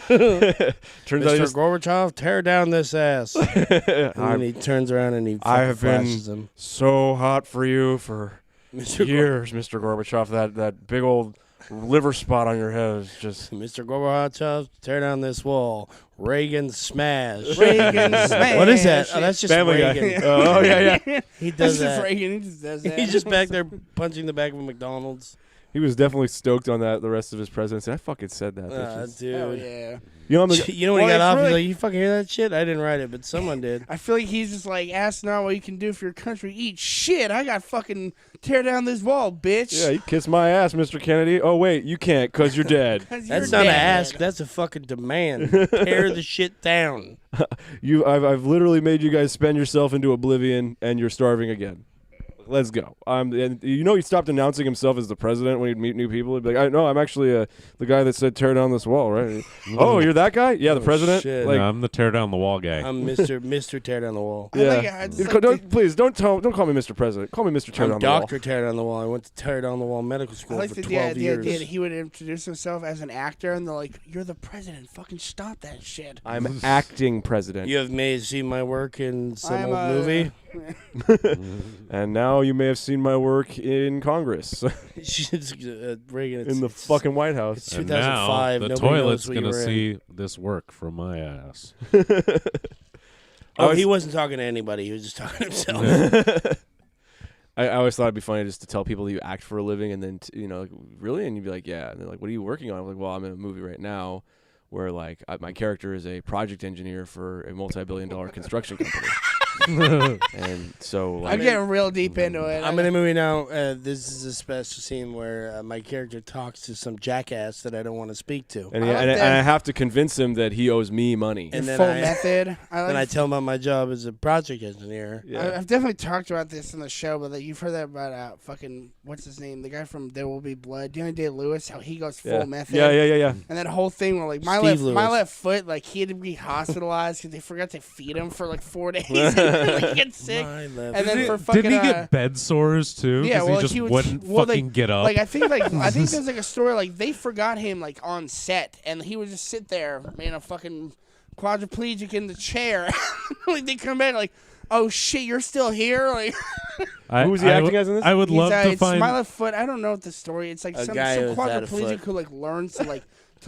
Turns out he Mr. just, Gorbachev, tear down this ass. And then he turns around and he I fucking have been flashes him. so hot for you for Mr. years, Mr. Gorbachev. That big old liver spot on your head is just. Mr. Gorbachev, tear down this wall. Reagan smash. Reagan smash. What is that? Oh, that's just Family Guy. Reagan. Oh yeah, yeah. He That's does just that. Reagan. He just does that. He's just back there punching the back of a McDonald's. He was definitely stoked on that the rest of his presidency. I fucking said that. bitches. Dude. Hell yeah. You know, I'm the, You know when he Well, got it's off, he's really- like, "You fucking hear that shit? I didn't write it, but someone did." I feel like he's just like, ask not what you can do for your country. Eat shit. I got fucking tear down this wall, bitch. yeah, you kiss my ass, Mr. Kennedy. Oh wait, you can't because you're dead. 'Cause That's you're not an dead. ask. That's a fucking demand. Tear the shit down. I've literally made you guys spend yourself into oblivion, and you're starving again. Let's go. And you know, he stopped announcing himself as the president when he'd meet new people. He'd be like, "No, I'm actually the guy that said tear down this wall, right?" Oh, you're that guy? Yeah, the president. shit. Like, No, I'm the tear down the wall guy. I'm Mr. Tear Down the Wall. I yeah. like it. I just like Don't, please don't call me Mr. President. Call me Mr. Tear I'm down the wall. Dr. Tear Down the Wall. I went to Tear Down the Wall Medical I School like for the 12 idea years. that he would introduce himself as an actor, and they're like, "You're the president. Fucking stop that shit." I'm acting president. You have may have seen my work in some I'm, old movie. And now you may have seen my work in Congress, Reagan, in the fucking White House. It's And 2005. now the Nobody toilet's knows what you gonna were in. see this work from my ass. Oh, he wasn't talking to anybody. He was just talking to himself. I always thought it'd be funny just to tell people that you act for a living, and then like, really, and you'd be like, yeah, and they're like, what are you working on? I'm like, well, I'm in a movie right now where like my character is a project engineer for a multi-billion-dollar construction company. And so like, I'm getting real deep into it. I'm in a movie now. This is a special scene where my character talks to some jackass that I don't want to speak to. and, I like and that. I have to convince him that he owes me money. And then full I- method. I Then I like. tell him about my job as a project engineer. I've definitely talked about this in the show, but you've heard that about fucking what's his name, the guy from There Will Be Blood, Daniel Day-Lewis, how he goes full yeah. method. Yeah. And that whole thing where like my Steve Lewis. left foot, like he had to be hospitalized because they forgot to feed him for like 4 days. Like, he gets sick. My left. And then for fucking Didn't he get bed sores too? yeah, 'Cause well, he just he was- wouldn't well, fucking get up. like I think there's like a story like they forgot him like on set and he would just sit there in a fucking quadriplegic in the chair. Like they come back like, oh shit, you're still here. Like Who was he acting as in this? I would he's, love to it's find. my left foot. I don't know what the story. It's like A some guy who's out of quadriplegic foot. who like learns to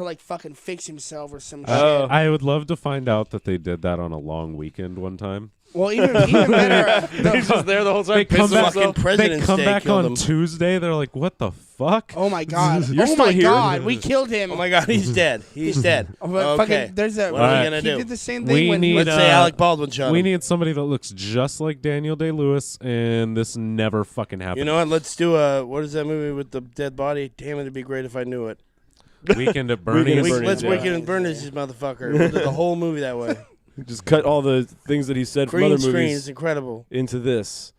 like fucking fix himself or some Oh. shit. I would love to find out that they did that on a long weekend one time. Well, even better. He's just there the whole time. They come pissing back, himself. Fucking President's they come Day back killed on him. Tuesday. They're like, "What the fuck?" Oh my god! You're oh still my here? god! We killed him. Oh my God, he's dead. He's dead. Oh, but Okay. fucking, there's a. What are we Alright. gonna he do? did the same thing We when need, Let's say Alec Baldwin shot We him. need somebody that looks just like Daniel Day-Lewis, and this never fucking happened. You know what? Let's do a. What is that movie with the dead body? Damn, it'd be great if I knew it. Weekend at Weekend Bernie's. at Bernie's, Let's yeah. Weekend and Burn this motherfucker. We'll do the whole movie that way. Just cut all the things that he said from Green other screen movies is incredible. into this,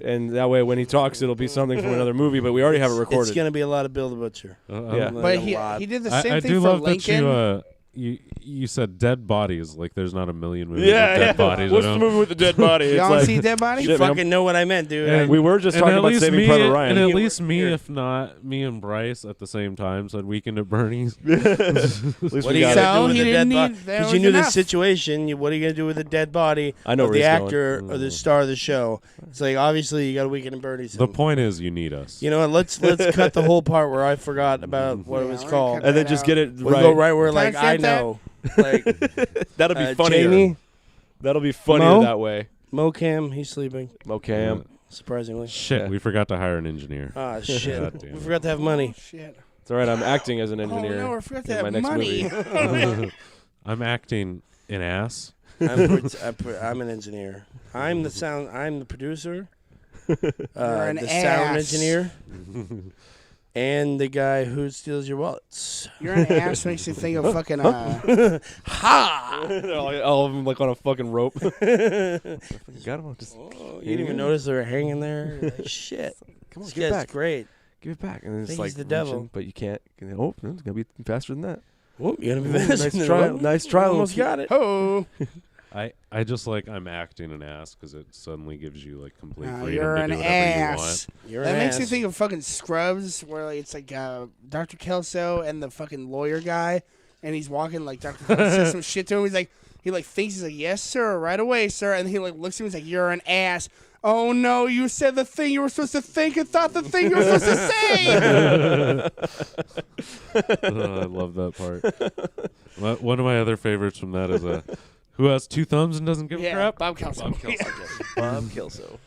and that way when he talks, it'll be something from another movie. But we already have it recorded. It's gonna be a lot of Bill the Butcher. Yeah. But a he lot. did the same I thing do for love Lincoln. that you said dead bodies. Like there's not a million movies Yeah, with dead bodies. What's I the don't- movie with the dead body? It's Y'all like, see Dead Body? You Shit, man. fucking know what I meant, dude. And- we were just and talking at about least Saving me, Private Ryan. and at Here, least me, here. if not me and Bryce at the same time, said Weekend at Bernie's. At least What we are you got gonna it. So do with he the didn't dead body? need- that Because was you knew the enough. situation. What are you gonna do with the dead body? I know of where the he's going. actor or the star of the show. It's like obviously you got a Weekend and Bernie's. The point is, you need us. You know what? Let's cut the whole part where I forgot about what it Yeah, was we're gonna called. cut And then that just out. get it We'll right. go right where like I Timestamp that? know. Like That'll be funnier. Jamie, That'll be funnier Mo? that way. Mocam, he's sleeping. Mocam. Surprisingly. Shit, Yeah. we forgot to hire an engineer. Ah shit. God damn We it. forgot to have money. Shit. It's all right. I'm acting as an engineer. Oh no, I forgot to in my have next money. movie. I'm acting an ass. I'm an engineer. I'm the producer. an The sound ass. engineer. And the guy who steals your wallets. You're an ass makes you think of fucking Ha! All of them like on a fucking rope. Got him. Just Oh, you didn't even notice they were hanging there. Like, shit. come on, This give it guy's back. great. Give it back. And then it's Think like he's the devil. reaching, but you can't. Oh, no, it's gonna be faster than that. Whoop, you're gonna be Ooh, faster nice than try. what? Nice try. Almost little got it. oh. I just like I'm acting an ass because it suddenly gives you like complete freedom You're to an do whatever ass. You're That an makes me ass. think of fucking Scrubs, where like, it's like Dr. Kelso and the fucking lawyer guy, and he's walking like Dr. Kelso says some shit to him. He's like, he like thinks he's like, yes sir, right away sir, and he like looks at him. He's like, you're an ass. Oh no, you said the thing you were supposed to think and thought the thing you were supposed to say. I love that part. One of my other favorites from that is who has two thumbs and doesn't give a Yeah, crap. Bob Kelso. Bob Kelso.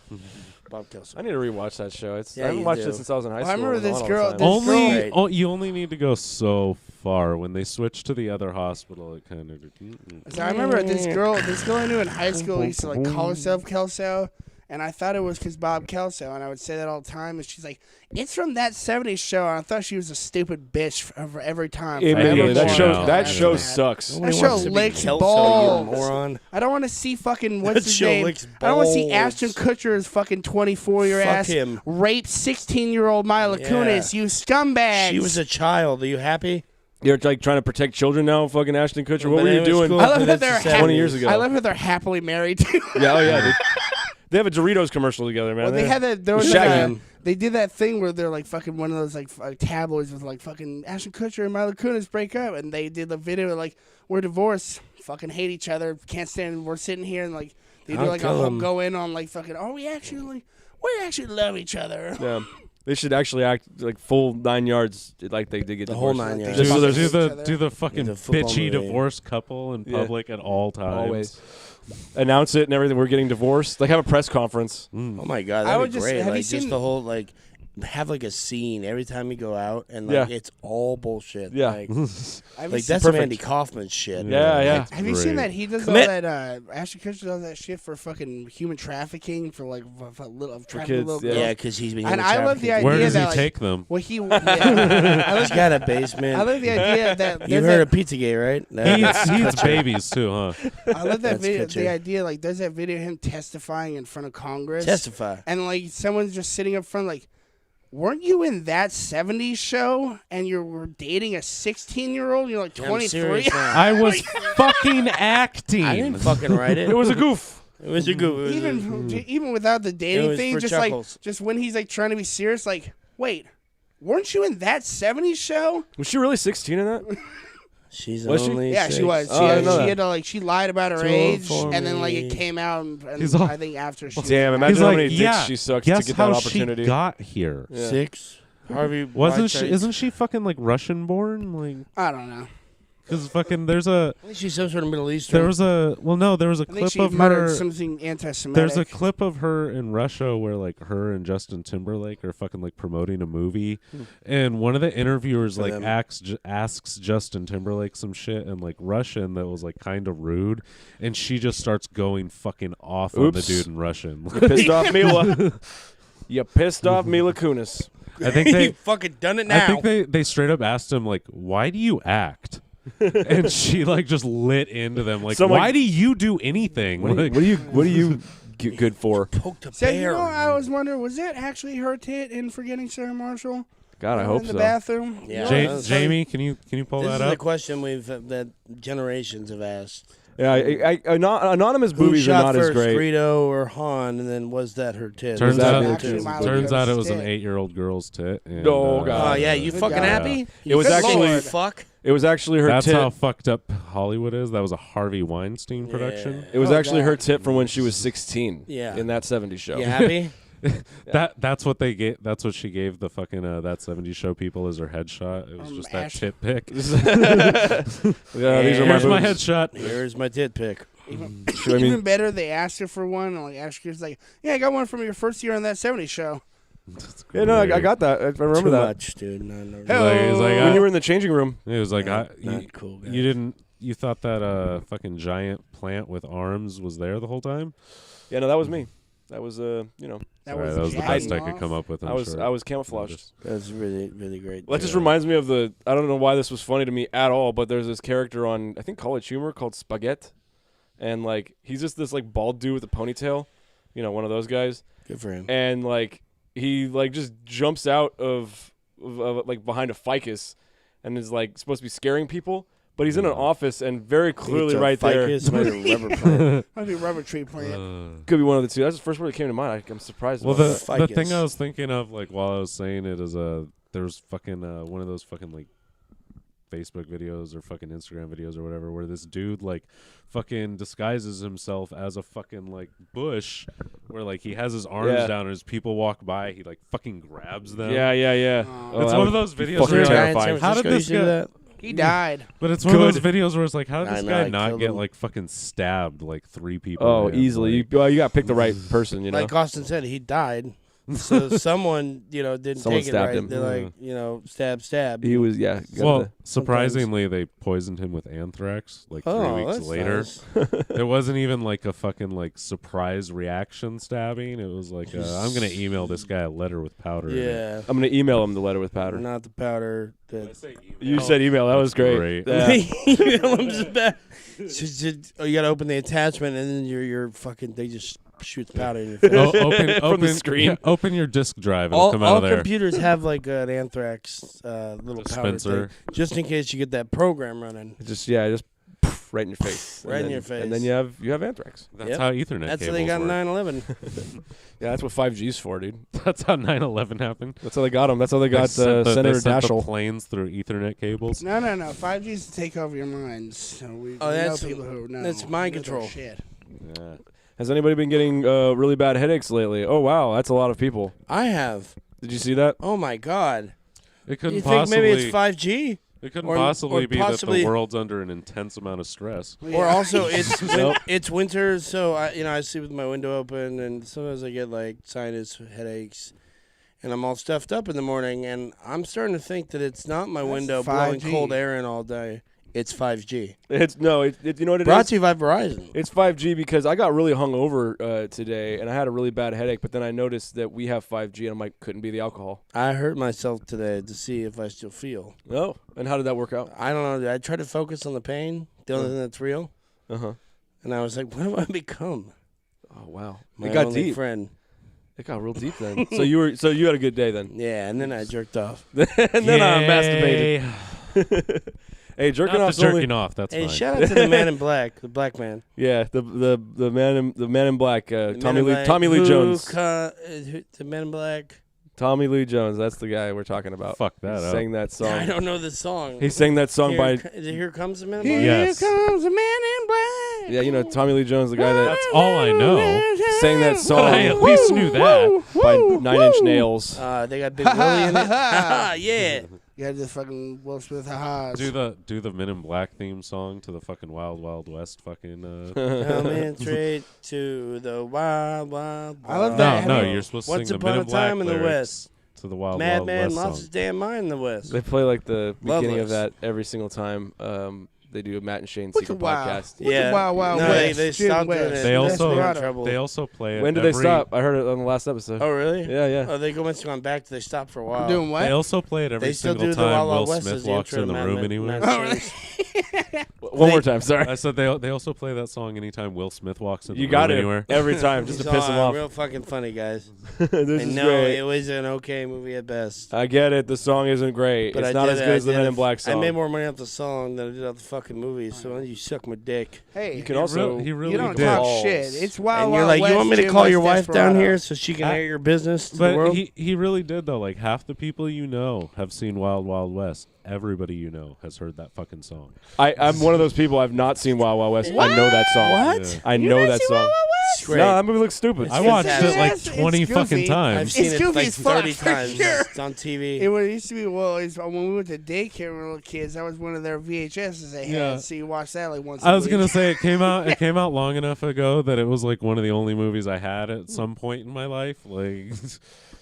Bob Kelso. I need to rewatch that show. It's Yeah, I haven't you watched do. it since I was in high Well, school. I remember It was this on all girl- the this time. girl- You only need to go so far. When they switch to the other hospital, it kind of. So I remember this girl I knew in high school used to like call herself Kelso, and I thought it was because Bob Kelso, and I would say that all the time. And she's like, "It's from that '70s show." And I thought she was a stupid bitch for every time. It- forever that more show after that show that. sucks. That Nobody show wants to be licks Kelso, balls. you moron. I don't want to see fucking what's That his show name. licks I don't want to see balls. Ashton Kutcher's fucking 24-year Fuck ass him. rape 16-year-old Mila Yeah. Kunis. You scumbags. She was a child. Are you happy? You're like trying to protect children now, fucking Ashton Kutcher. What were you But doing? anyway, I love cool. that they're That's the happy. 20 years ago. I love how they're happily married too. Yeah, oh yeah. They have a Doritos commercial together, man. Well, they had that. There was Shaggy. they did that thing where they're like fucking one of those like tabloids with like fucking Ashton Kutcher and Mila Kunis break up, and they did the video like we're divorced, fucking hate each other, can't stand. We're sitting here and like they do I'll like a kill whole 'em. go in on like fucking. Oh, we actually love each other. Yeah. They should actually act like full 9 yards, like they did get The whole divorced. 9 yards. Just so Fuck there's each other. Do the fucking The football bitchy movie. divorced couple in Yeah. public at all times. always announce it and everything. We're getting divorced. Like have a press conference. Oh my god, I that'd would be just- great. have you Like just seen- the whole like have like a scene every time you go out, and like Yeah. it's all bullshit. Yeah. like, Have you like seen- that's some Andy Kaufman shit. Yeah, yeah. Have you seen Great. that he does Commit. all that? Ashton Kutcher does that shit for fucking human trafficking for like for little trafficking kids, little yeah. girls. Yeah, because he's been. And human I love the trafficking. Where idea does he that, like, take them? Well, he. Yeah. I He's love. got a basement. I love the idea that You there's heard that- of Pizzagate, right? He eats babies too, huh? I love that That's video. Kutcher. The idea, like, there's that video of him testifying in front of Congress, Testify. and like someone's just sitting up front, like, weren't you in that '70s show? And you were dating a 16-year-old. You're like I'm 23. serious now. I was fucking acting. I didn't fucking write it. It was a goof. It was a good. Even without the It dating was thing, for just chuckles. like just when he's like trying to be serious, like, wait, weren't you in that '70s show? Was she really 16 in that? She's Was she? only. Yeah, she was. Oh, I didn't know She that. had to, like she lied about her Do it age, for and then like me. it came out, and He's all- I think after she. Damn, was imagine He's how like, many dicks yeah, she sucked to guess get how that opportunity. she got here. Yeah. 6. Harvey. Wasn't she? Weinstein. Isn't she fucking like Russian born? Like, I don't know. because fucking there's I think she's some sort of Middle Eastern. there was a I think clip she of muttered her. something anti-Semitic. There's a clip of her in Russia where like her and Justin Timberlake are fucking like promoting a movie, and one of the interviewers For like them. asks Justin Timberlake some shit in like Russian that was like kind of rude, and she just starts going fucking off on the Oops. dude in Russian. You pissed off Mila. You pissed off Mila Kunis. I think you they fucking done it now. I think they straight up asked him like, "Why do you act?" And she like just lit into them like, So, like, "Why do you do anything?" What are you good for? poked a So, bear. you know, I was wondering, was that actually her tit in Forgetting Sarah Marshall? God, I In hope the so. bathroom. Yeah. You know, that's Jamie, can you pull This that is the up? question that generations have asked. Yeah, anonymous Who boobies shot are not first, as great. Greedo or Han? And then was that her tit? Turns Was that out, Mila actually Kunis? Mila turns out it was an tit? 8-year-old girl's tit. And, Oh, God. Oh yeah, you Good fucking God. happy? It was You actually- Lord, fuck. It was actually her That's tit. how fucked up Hollywood is. That was a Harvey Weinstein production. It was Oh, actually her God. tit from when she was 16. Yeah. In that 70s show. You happy? That's what they gave. That's what she gave the fucking that 70s show people as her headshot. It was just that Ash- tit pic. Yeah, these are Here's my boobs. headshot. Here's my tit pic. Even, I mean- even better, they asked her for one. And like, Ashton's like, yeah, I got one from your first year on that '70s show. Yeah, no, I got that. I remember Too that. much, dude. No, no. He's like, When you were in the changing room. It was like Not you, cool, guys. you didn't. You thought that fucking giant plant with arms was there the whole time? Yeah, no, that was me. That was That Sorry, was, that was the Jagging best I could Off. come up with. I'm I was sure. camouflaged. That's really, really great. Well, that just reminds me of the. I don't know why this was funny to me at all, but there's this character on I think College Humor called Spaghetti, and like he's just this like bald dude with a ponytail, you know, one of those guys, Good for him. and like he like just jumps out of like behind a ficus, and is like supposed to be scaring people, but he's in an office and very clearly right there Ficus, might be a rubber plant. Might be rubber tree plant. could be one of the two. That's the first word that came to mind. I'm surprised. Well, about the that. thing Ficus. I was thinking of, like while I was saying it, is there's fucking one of those fucking like Facebook videos or fucking Instagram videos or whatever, where this dude like fucking disguises himself as a fucking like bush, where like he has his arms Yeah. down and as people walk by, he like fucking grabs them. Yeah. Oh. Oh, It's that one of would those be videos fucking where you're like, terrifying. how did this do guy? that? He died. But it's one of those Good. videos where it's like, how did I this know, guy I not killed get him. like fucking stabbed like 3 people? Oh, man? easily. Like, You got to pick the right person, you know. Like Austin said, he died. So someone, didn't Someone take it stabbed right. him. They're like, stab. he was, yeah. got well, the- surprisingly, they poisoned him with anthrax like 3 Oh, weeks that's later. nice. It wasn't even like a fucking like surprise reaction stabbing. It was like, I'm gonna email this guy a letter with powder. in it. Yeah. I'm gonna email him the letter with powder. Not the powder. You said email. That was great. Great. Yeah. Email him just back. You gotta open the attachment, and then you're fucking. They just shoot the powder in your face. Oh, open From the screen. yeah, open your disk drive. It'll all come out of there. computers have like an anthrax little powder Dispenser. thing, just in case you get that program running. Just poof, right in your face. Right And in then- your face. And then you have anthrax. That's Yep. how Ethernet That's how cables they got work. 9/11. Yeah, that's what 5G's for, dude. That's how 9/11 happened. That's how they got him. That's how they got they Senator sent the Daschle. planes through Ethernet cables. No. 5G is to take over your minds. So we Oh, know that's- people who know. that's mind Know their control. Shit. Yeah. Has anybody been getting really bad headaches lately? Oh wow, that's a lot of people. I have. Did you see that? Oh my god. It Do you couldn't think possibly. maybe it's 5G? It couldn't or- possibly or be that possibly- the world's under an intense amount of stress. Or also it's Nope. it's winter, so I sleep with my window open, and sometimes I get like sinus headaches, and I'm all stuffed up in the morning, and I'm starting to think that it's not my That's window blowing 5G. cold air in all day. It's 5G. It's no. You know what it Brought is? to you by Verizon. It's 5G because I got really hungover today and I had a really bad headache. But then I noticed that we have 5G and I'm like, couldn't be the alcohol. I hurt myself today to see if I still feel. Oh, and how did that work out? I don't know. I tried to focus on the pain, the only thing that's real, Uh huh. and I was like, "What have I become?" Oh wow, My it got only deep. friend. It got real deep then. so you had a good day then. Yeah, and then I jerked off. And then I masturbated. Hey, jerking Not off's the jerking only, off. That's Hey, fine. shout out to the man in black, the black man. yeah, the man in black, The Tommy Man in Black Lee who Jones. the man in black. Tommy Lee Jones, that's the guy we're talking about. Fuck that He up. sang that song. I don't know the song. He sang that song Here, by is it Here Comes the Man in Here Black? Yes. comes the man in black. yeah, you know Tommy Lee Jones, the guy that That's all I know. sang that song I at least knew that. by Nine Inch Nails. They got Big Willie in it. Yeah. You had the fucking Will Smith ha-has. Do the Men in Black theme song to the fucking Wild Wild West fucking. Coming straight to the wild, wild, I love wild. that. No, Have you- you're supposed to Once sing the upon Men a in Black time in the lyrics West. to the Wild Wild Madman West lost song. his damn mind in the West. They play like the beginning of Loveless. that every single time they do a Matt and Shane What's secret a wild? podcast. What's a Wild Wild no, West? they Jim stopped doing West. it. They also- got in trouble. They also play it. When did they every- stop? I heard it on the last episode. Oh, really? Yeah, yeah. Oh, they must have gone back. They stopped for a while. Doing what? They also play it every They still single do the time Wild Will Wild West Smith as the walks intro in to the Mad room Men. anywhere. Mad Oh, really? Shades. One more time, sorry. I said they also play that song anytime Will Smith walks in the You room got it anywhere. every time just to He's piss him all, off. Real fucking funny, guys. This And is no, great. it was an okay movie at best. I get it. The song isn't great. But it's I not did as it- good I as the did Men it- in Black song. I made more money off the song than I did off the fucking movie. So why don't you suck my dick? Hey, You can also. He really you don't did. talk Balls. shit. It's Wild And you're Wild like, West, you want me to Jim call West your wife down Desperado. here so she can air your business to the But world? he really did though. Like half the people you know have seen Wild Wild West. Everybody you know has heard that fucking song. I'm one of those people. I've not seen Wild Wild West. I know that song. What? Yeah. I know that song. It's great. No, that movie looks stupid. It's I watched it fantastic. like It's 20 goofy. fucking times. I've seen It's it goofy like as fuck, 30 for times. sure. It's on TV. It used to be when we went to daycare when we were little kids. That was one of their VHSs they had. Yeah. So you watch that like once. I a was week. gonna say it came out long enough ago that it was like one of the only movies I had at some point in my life. Like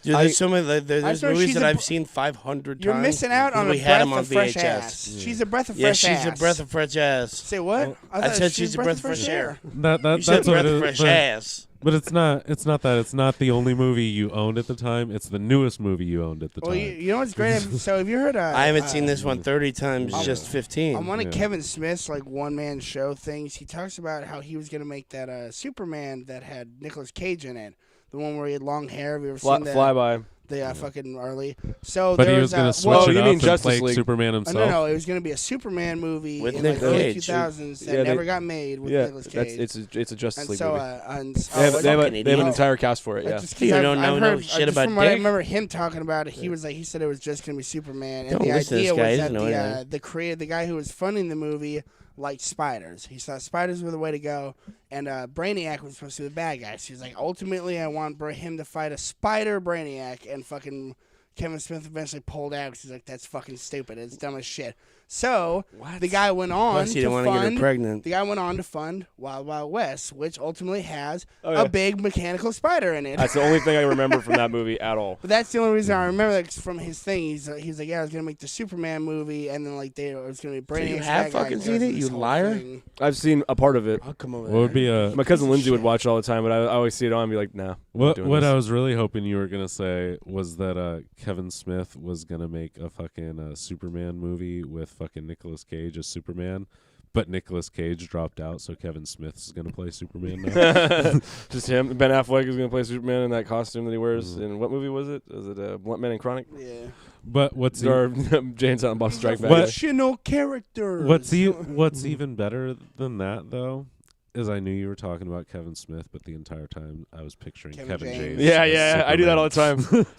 Dude, there's so many. There's I swear movies she's that a I've br- seen 500 You're times. missing out on we a had them breath on of fresh VHS. ass. She's a breath of Yeah, fresh she's ass. a breath of fresh ass. Say what? I thought said she was she's a breath of fresh air. that You that's said what breath it of is. fresh But, ass. but it's not that. It's not the only movie you owned at the time. It's the newest movie you owned at the Well, time. you know what's great? So have you heard? I haven't seen this one 30 times, just 15. On one of Yeah. Kevin Smith's like one man show things, he talks about how he was gonna make that Superman that had Nicolas Cage in it, the one where he had long hair. Have you ever seen that? Flyby. The fucking early. So but there he was gonna switch well, it you up mean and Justice play League. Superman himself. No, it was gonna be a Superman movie With in Nick like early Cage. 2000s that Yeah, they- never got made with Yeah, Nicolas Cage. it's a Justice and League so movie. they They have an idiot. entire cast for it. Yeah. Just 'cause You I've- don't know I've no heard- shit just about from what I Dick? remember him talking about it, he said it was just gonna be Superman, and Don't the listen to this idea guy, he was doesn't that know anything. the guy who was funding the movie liked spiders. He thought spiders were the way to go, and Brainiac was supposed to be the bad guy. So he's like, ultimately, I want him to fight a spider Brainiac, and fucking Kevin Smith eventually pulled out because he's like, that's fucking stupid. It's dumb as shit. So the guy went on Plus, you to didn't want to get her fund. pregnant. The guy went on to fund Wild Wild West, which ultimately has Oh, yeah. a big mechanical spider in it. That's the only thing I remember from that movie at all. But that's the only reason I remember that 'cause from his thing. He's like, yeah, I was gonna make the Superman movie, and then like it was gonna be Brainiac. you have fucking seen it, you liar? I've seen a part of it. I'll come over What would be a My cousin Lindsay would watch all the time, but I always see it on and be like, nah. I'm not what? doing What this. I was really hoping you were gonna say was that Kevin Smith was gonna make a fucking Superman movie with fucking Nicolas Cage as Superman, but Nicolas Cage dropped out, so Kevin Smith's gonna play Superman now. Just him. Ben Affleck is gonna play Superman in that costume that he wears. In what movie was it? Was it Blunt Man and Chronic? Yeah. But what's Or Jane Silent Bob Strike Back? What- Fictional characters. what's even better than that though is I knew you were talking about Kevin Smith, but the entire time I was picturing Kevin Kevin James. James. Yeah, yeah. I do that all the time.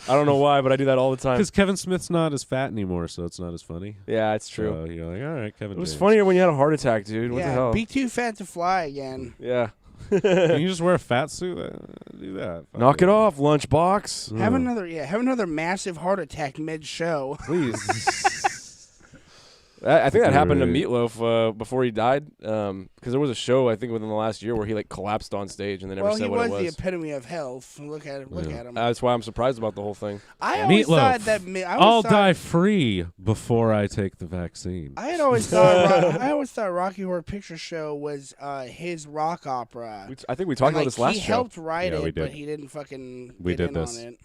I don't know why, but I do that all the time. Because Kevin Smith's not as fat anymore, so it's not as funny. Yeah, it's true. So you're like, all right, Kevin It was James. funnier when you had a heart attack, dude. What the Yeah, hell? be too fat to fly again. Yeah. Can you just wear a fat suit? Do that. Fuck Knock it off, lunchbox. Have another massive heart attack mid show. Please. I think that happened to Right. Meatloaf before he died. Because there was a show, I think, within the last year where he like collapsed on stage and they never Well, said he what was it the was. epitome of health. Look at him. Look Yeah. at him. That's why I'm surprised about the whole thing. I always Meatloaf. thought that. I'll die free before I take the vaccine. I had always thought. I always thought Rocky Horror Picture Show was his rock opera. I think we talked And, about like, this last he show. helped write Yeah, we it, but did. he didn't fucking We get did in this. on it.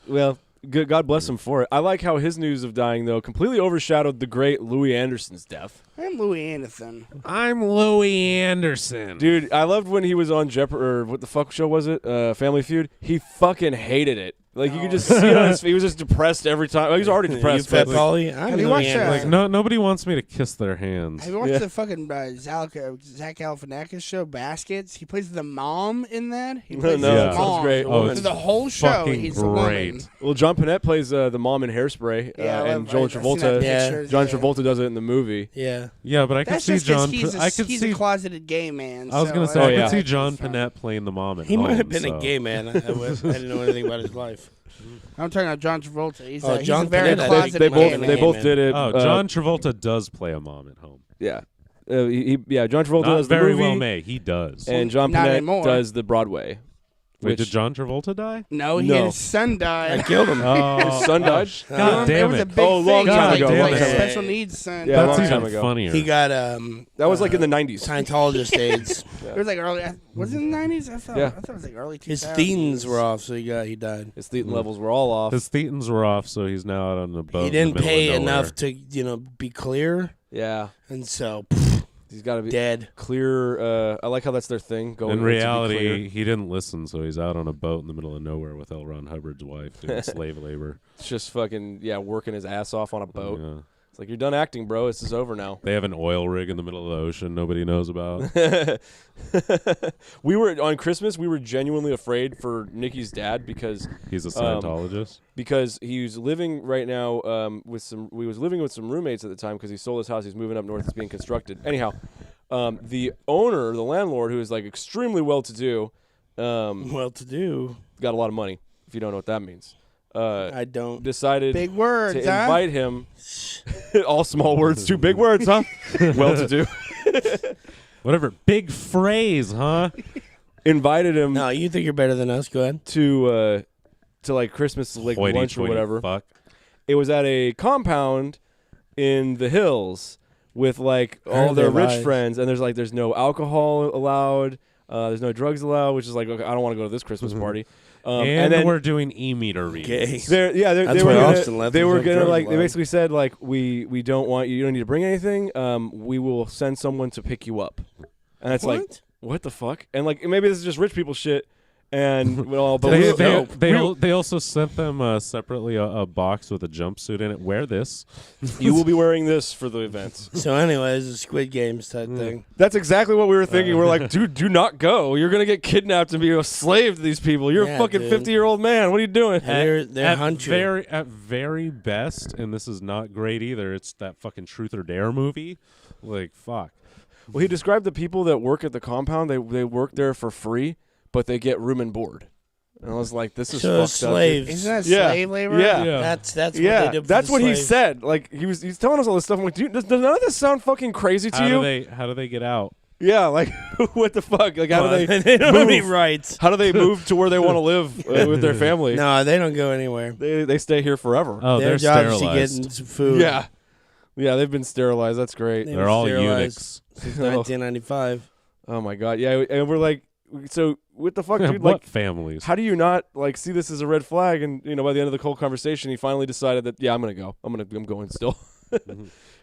Well, good, God bless him for it. I like how his news of dying, though, completely overshadowed the great Louis Anderson's death. I'm Louis Anderson. I'm Louis Anderson. Dude, I loved when he was on Jeopardy, or what the fuck show was it? Family Feud. He fucking hated it. Like, you could just see it on his face. He was just depressed every time. Well, he was already You depressed. fat but- Polly? I'm Have you Louis watched Anderson. Like nobody wants me to kiss their hands. Have you watched Yeah. the fucking Zach Galifianakis show Baskets? He plays the mom in that. He plays No, the that sounds mom. great. Oh, Through it's the whole show, fucking he's a woman. great. Well, John Panette plays the mom in Hairspray, Yeah, and Joel I've seen that Travolta. picture, John yeah. Travolta does it in the movie. Yeah. Yeah, but I could That's see just 'cause John. he's I could he's see. a closeted gay man. I was so gonna say Oh, I yeah. could see John Fine. Panette playing the mom at He home. might have been so. a gay man. I didn't know anything about his life. I'm talking about John Travolta. He's, Oh, he's John a very Panetta, closeted They might both have gay been they a both man. did it. Oh, John Travolta does play a mom at home. Yeah, John Travolta Not does the very movie, well may. He does. and John Not Panette anymore. does the Broadway. Wait, which- did John Travolta die? No, No. his son I died. killed him. Oh, His son died. God It damn was a it! big Oh, long thing. time He was ago. like, Long time special ago. needs son. Yeah, That's long even time ago. funnier. He got That was like in the 90s. Scientologist AIDS. It was like early. Was it in the 90s? I thought it was like early 2000s. His thetans were off, so he died. His thetan levels were all off. His thetans were off, so he's now out on the boat. He in the didn't middle of pay nowhere. enough to be clear, Yeah, and so he's got to be dead. clear. I like how that's their thing. Going In to be reality, clear. he didn't listen, so he's out on a boat in the middle of nowhere with L. Ron Hubbard's wife doing slave labor. it's just fucking working his ass off on a boat. Yeah. It's like, you're done acting, bro. This is over now. They have an oil rig in the middle of the ocean nobody knows about. We were on Christmas. We were genuinely afraid for Nikki's dad because He's a Scientologist. he was living right now with some. We was living with some roommates at the time because he sold his house. He's moving up north. It's being constructed. Anyhow, the owner, the landlord, who is like extremely well-to-do, Well-to-do. got a lot of money. If you don't know what that means, I don't. decided Big words, to huh? invite him. All small words, too big words, huh? Well-to-do. Whatever. Big phrase, huh? Invited him No, you think you're better than us? Go ahead. to like Christmas like lunch or Hoity-toity whatever. Fuck. It was at a compound in the hills with like all Heard their their rich vibes. friends, and there's no alcohol allowed. There's no drugs allowed, which is like, okay, I don't want to go to this Christmas party. And then we're doing e-meter readings. Gay. they That's were why gonna, Austin left. they There's were no gonna drugs like they allowed. basically said like we don't want you. You don't need to bring anything. We will send someone to pick you up. And it's like, what the fuck? And like maybe this is just rich people shit. And well, but They also sent them separately a box with a jumpsuit in it. Wear this. you will be wearing this for the event. So, anyways, a Squid Games type thing. That's exactly what we were thinking. We're like, dude, do not go. You're gonna get kidnapped and be a slave to these people. You're Yeah, a fucking dude. 50-year-old man. What are you doing? They're at hunching. very best, and this is not great either. It's that fucking Truth or Dare movie. Like fuck. Well, he described the people that work at the compound. They work there for free, but they get room and board. And I was like, this is So fucked slaves. Isn't that Yeah. slave labor? Yeah. That's what Yeah, they did. For that's the what he slaves. said. Like he's telling us all this stuff. I'm like, dude, does none of this sound fucking crazy to How you? do they get out? Yeah, like what the fuck? Like how do they They don't have any move? rights. How do they move to where they want to live with their family? No, they don't go anywhere. They stay here forever. Oh, Their they're job is to sterilized. get some food. Yeah, yeah, they've been sterilized. That's great. They They're were all sterilized eunuchs. since 1995. Oh my god, yeah, and we're like, so what the fuck, dude? What Like, families? how do you not like see this as a red flag? And by the end of the whole conversation, he finally decided that I'm gonna go. I'm going still.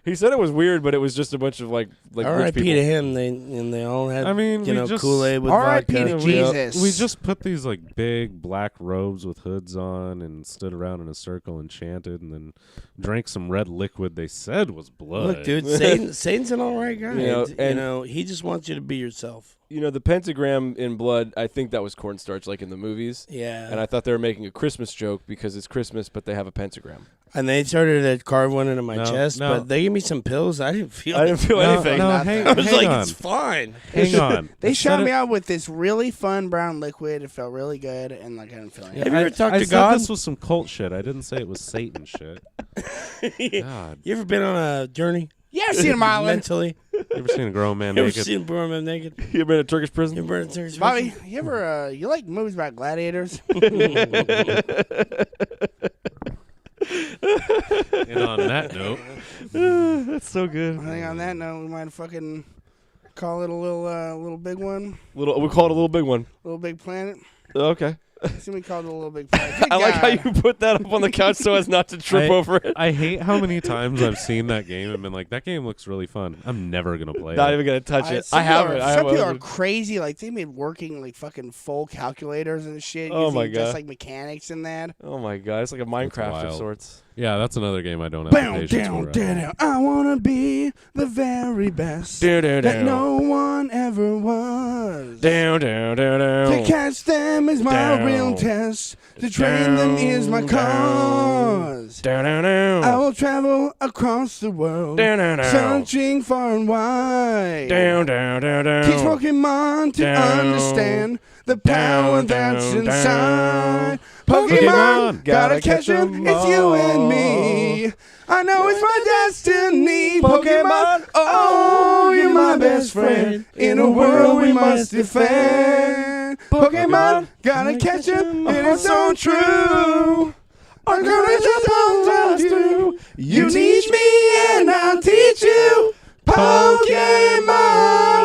He said it was weird, but it was just a bunch of like rich R.I.P. people. to him. They all had I mean, we just- Kool-Aid with R.I.P. vodka. to Jesus. We just put these like big black robes with hoods on and stood around in a circle and chanted, and then drank some red liquid they said was blood. Look, dude, Satan's an all right guy. He just wants you to be yourself. The pentagram in blood. I think that was cornstarch, like in the movies. Yeah. And I thought they were making a Christmas joke because it's Christmas, but they have a pentagram. And they started to carve one into my No, chest, no. but they gave me some pills. I didn't feel. I didn't feel anything. No, Nothing. hang, I was hang like, on. it's fine. Hang on. They Instead shot of- me out with this really fun brown liquid. It felt really good, and like I didn't feel anything. Have you ever talked I to said God? this was some cult shit. I didn't say it was Satan shit. God. You ever been on a journey Yeah, I've seen him island. mentally? You ever seen a grown man You ever naked? seen Burn Man Naked? You ever been in a Turkish You prison? ever been in Turkish Bobby, you ever you like movies about gladiators? And on that note, That's so good. I think on that note, we might fucking call it a little big one, We call it a little big one. little big planet. Okay. See, we called it a little big planet. Good I like how God. you put that up on the couch so as not to trip over it. I hate how many times I've seen that game and been like, that game looks really fun. I'm never going to play Not it. even gonna touch it. Some I people haven't. are- I Some people are haven't. crazy. Like they made working like fucking full calculators and shit. Oh my using just God. like mechanics in that. Oh my god, it's like a Minecraft of wild. sorts. Yeah, that's another game I don't have Bow patience down, for. down. I wanna be the very best Down, down, that down. no one ever was. Down, down, down, To down. catch them is my Down. real test. To train them is my cause. Down, down, down. I will travel across the world, Down, down, down. searching far and wide. Down, down, down, down. Teach Pokemon to Down. understand the power Down, that's down, inside. down. Pokemon, Pokemon, gotta catch 'em, it's you and me. I know it's my destiny. Pokemon, oh, you're my best friend. In a world we must defend. Pokemon, gotta catch 'em, and it's so true. I'm gonna just do. You teach me and I'll teach you. Pokemon,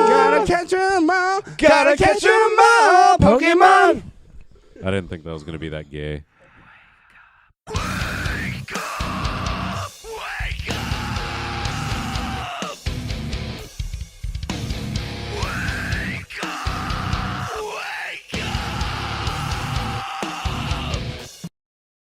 gotta catch 'em all. Gotta catch 'em all. Pokemon. I didn't think that was going to be that gay.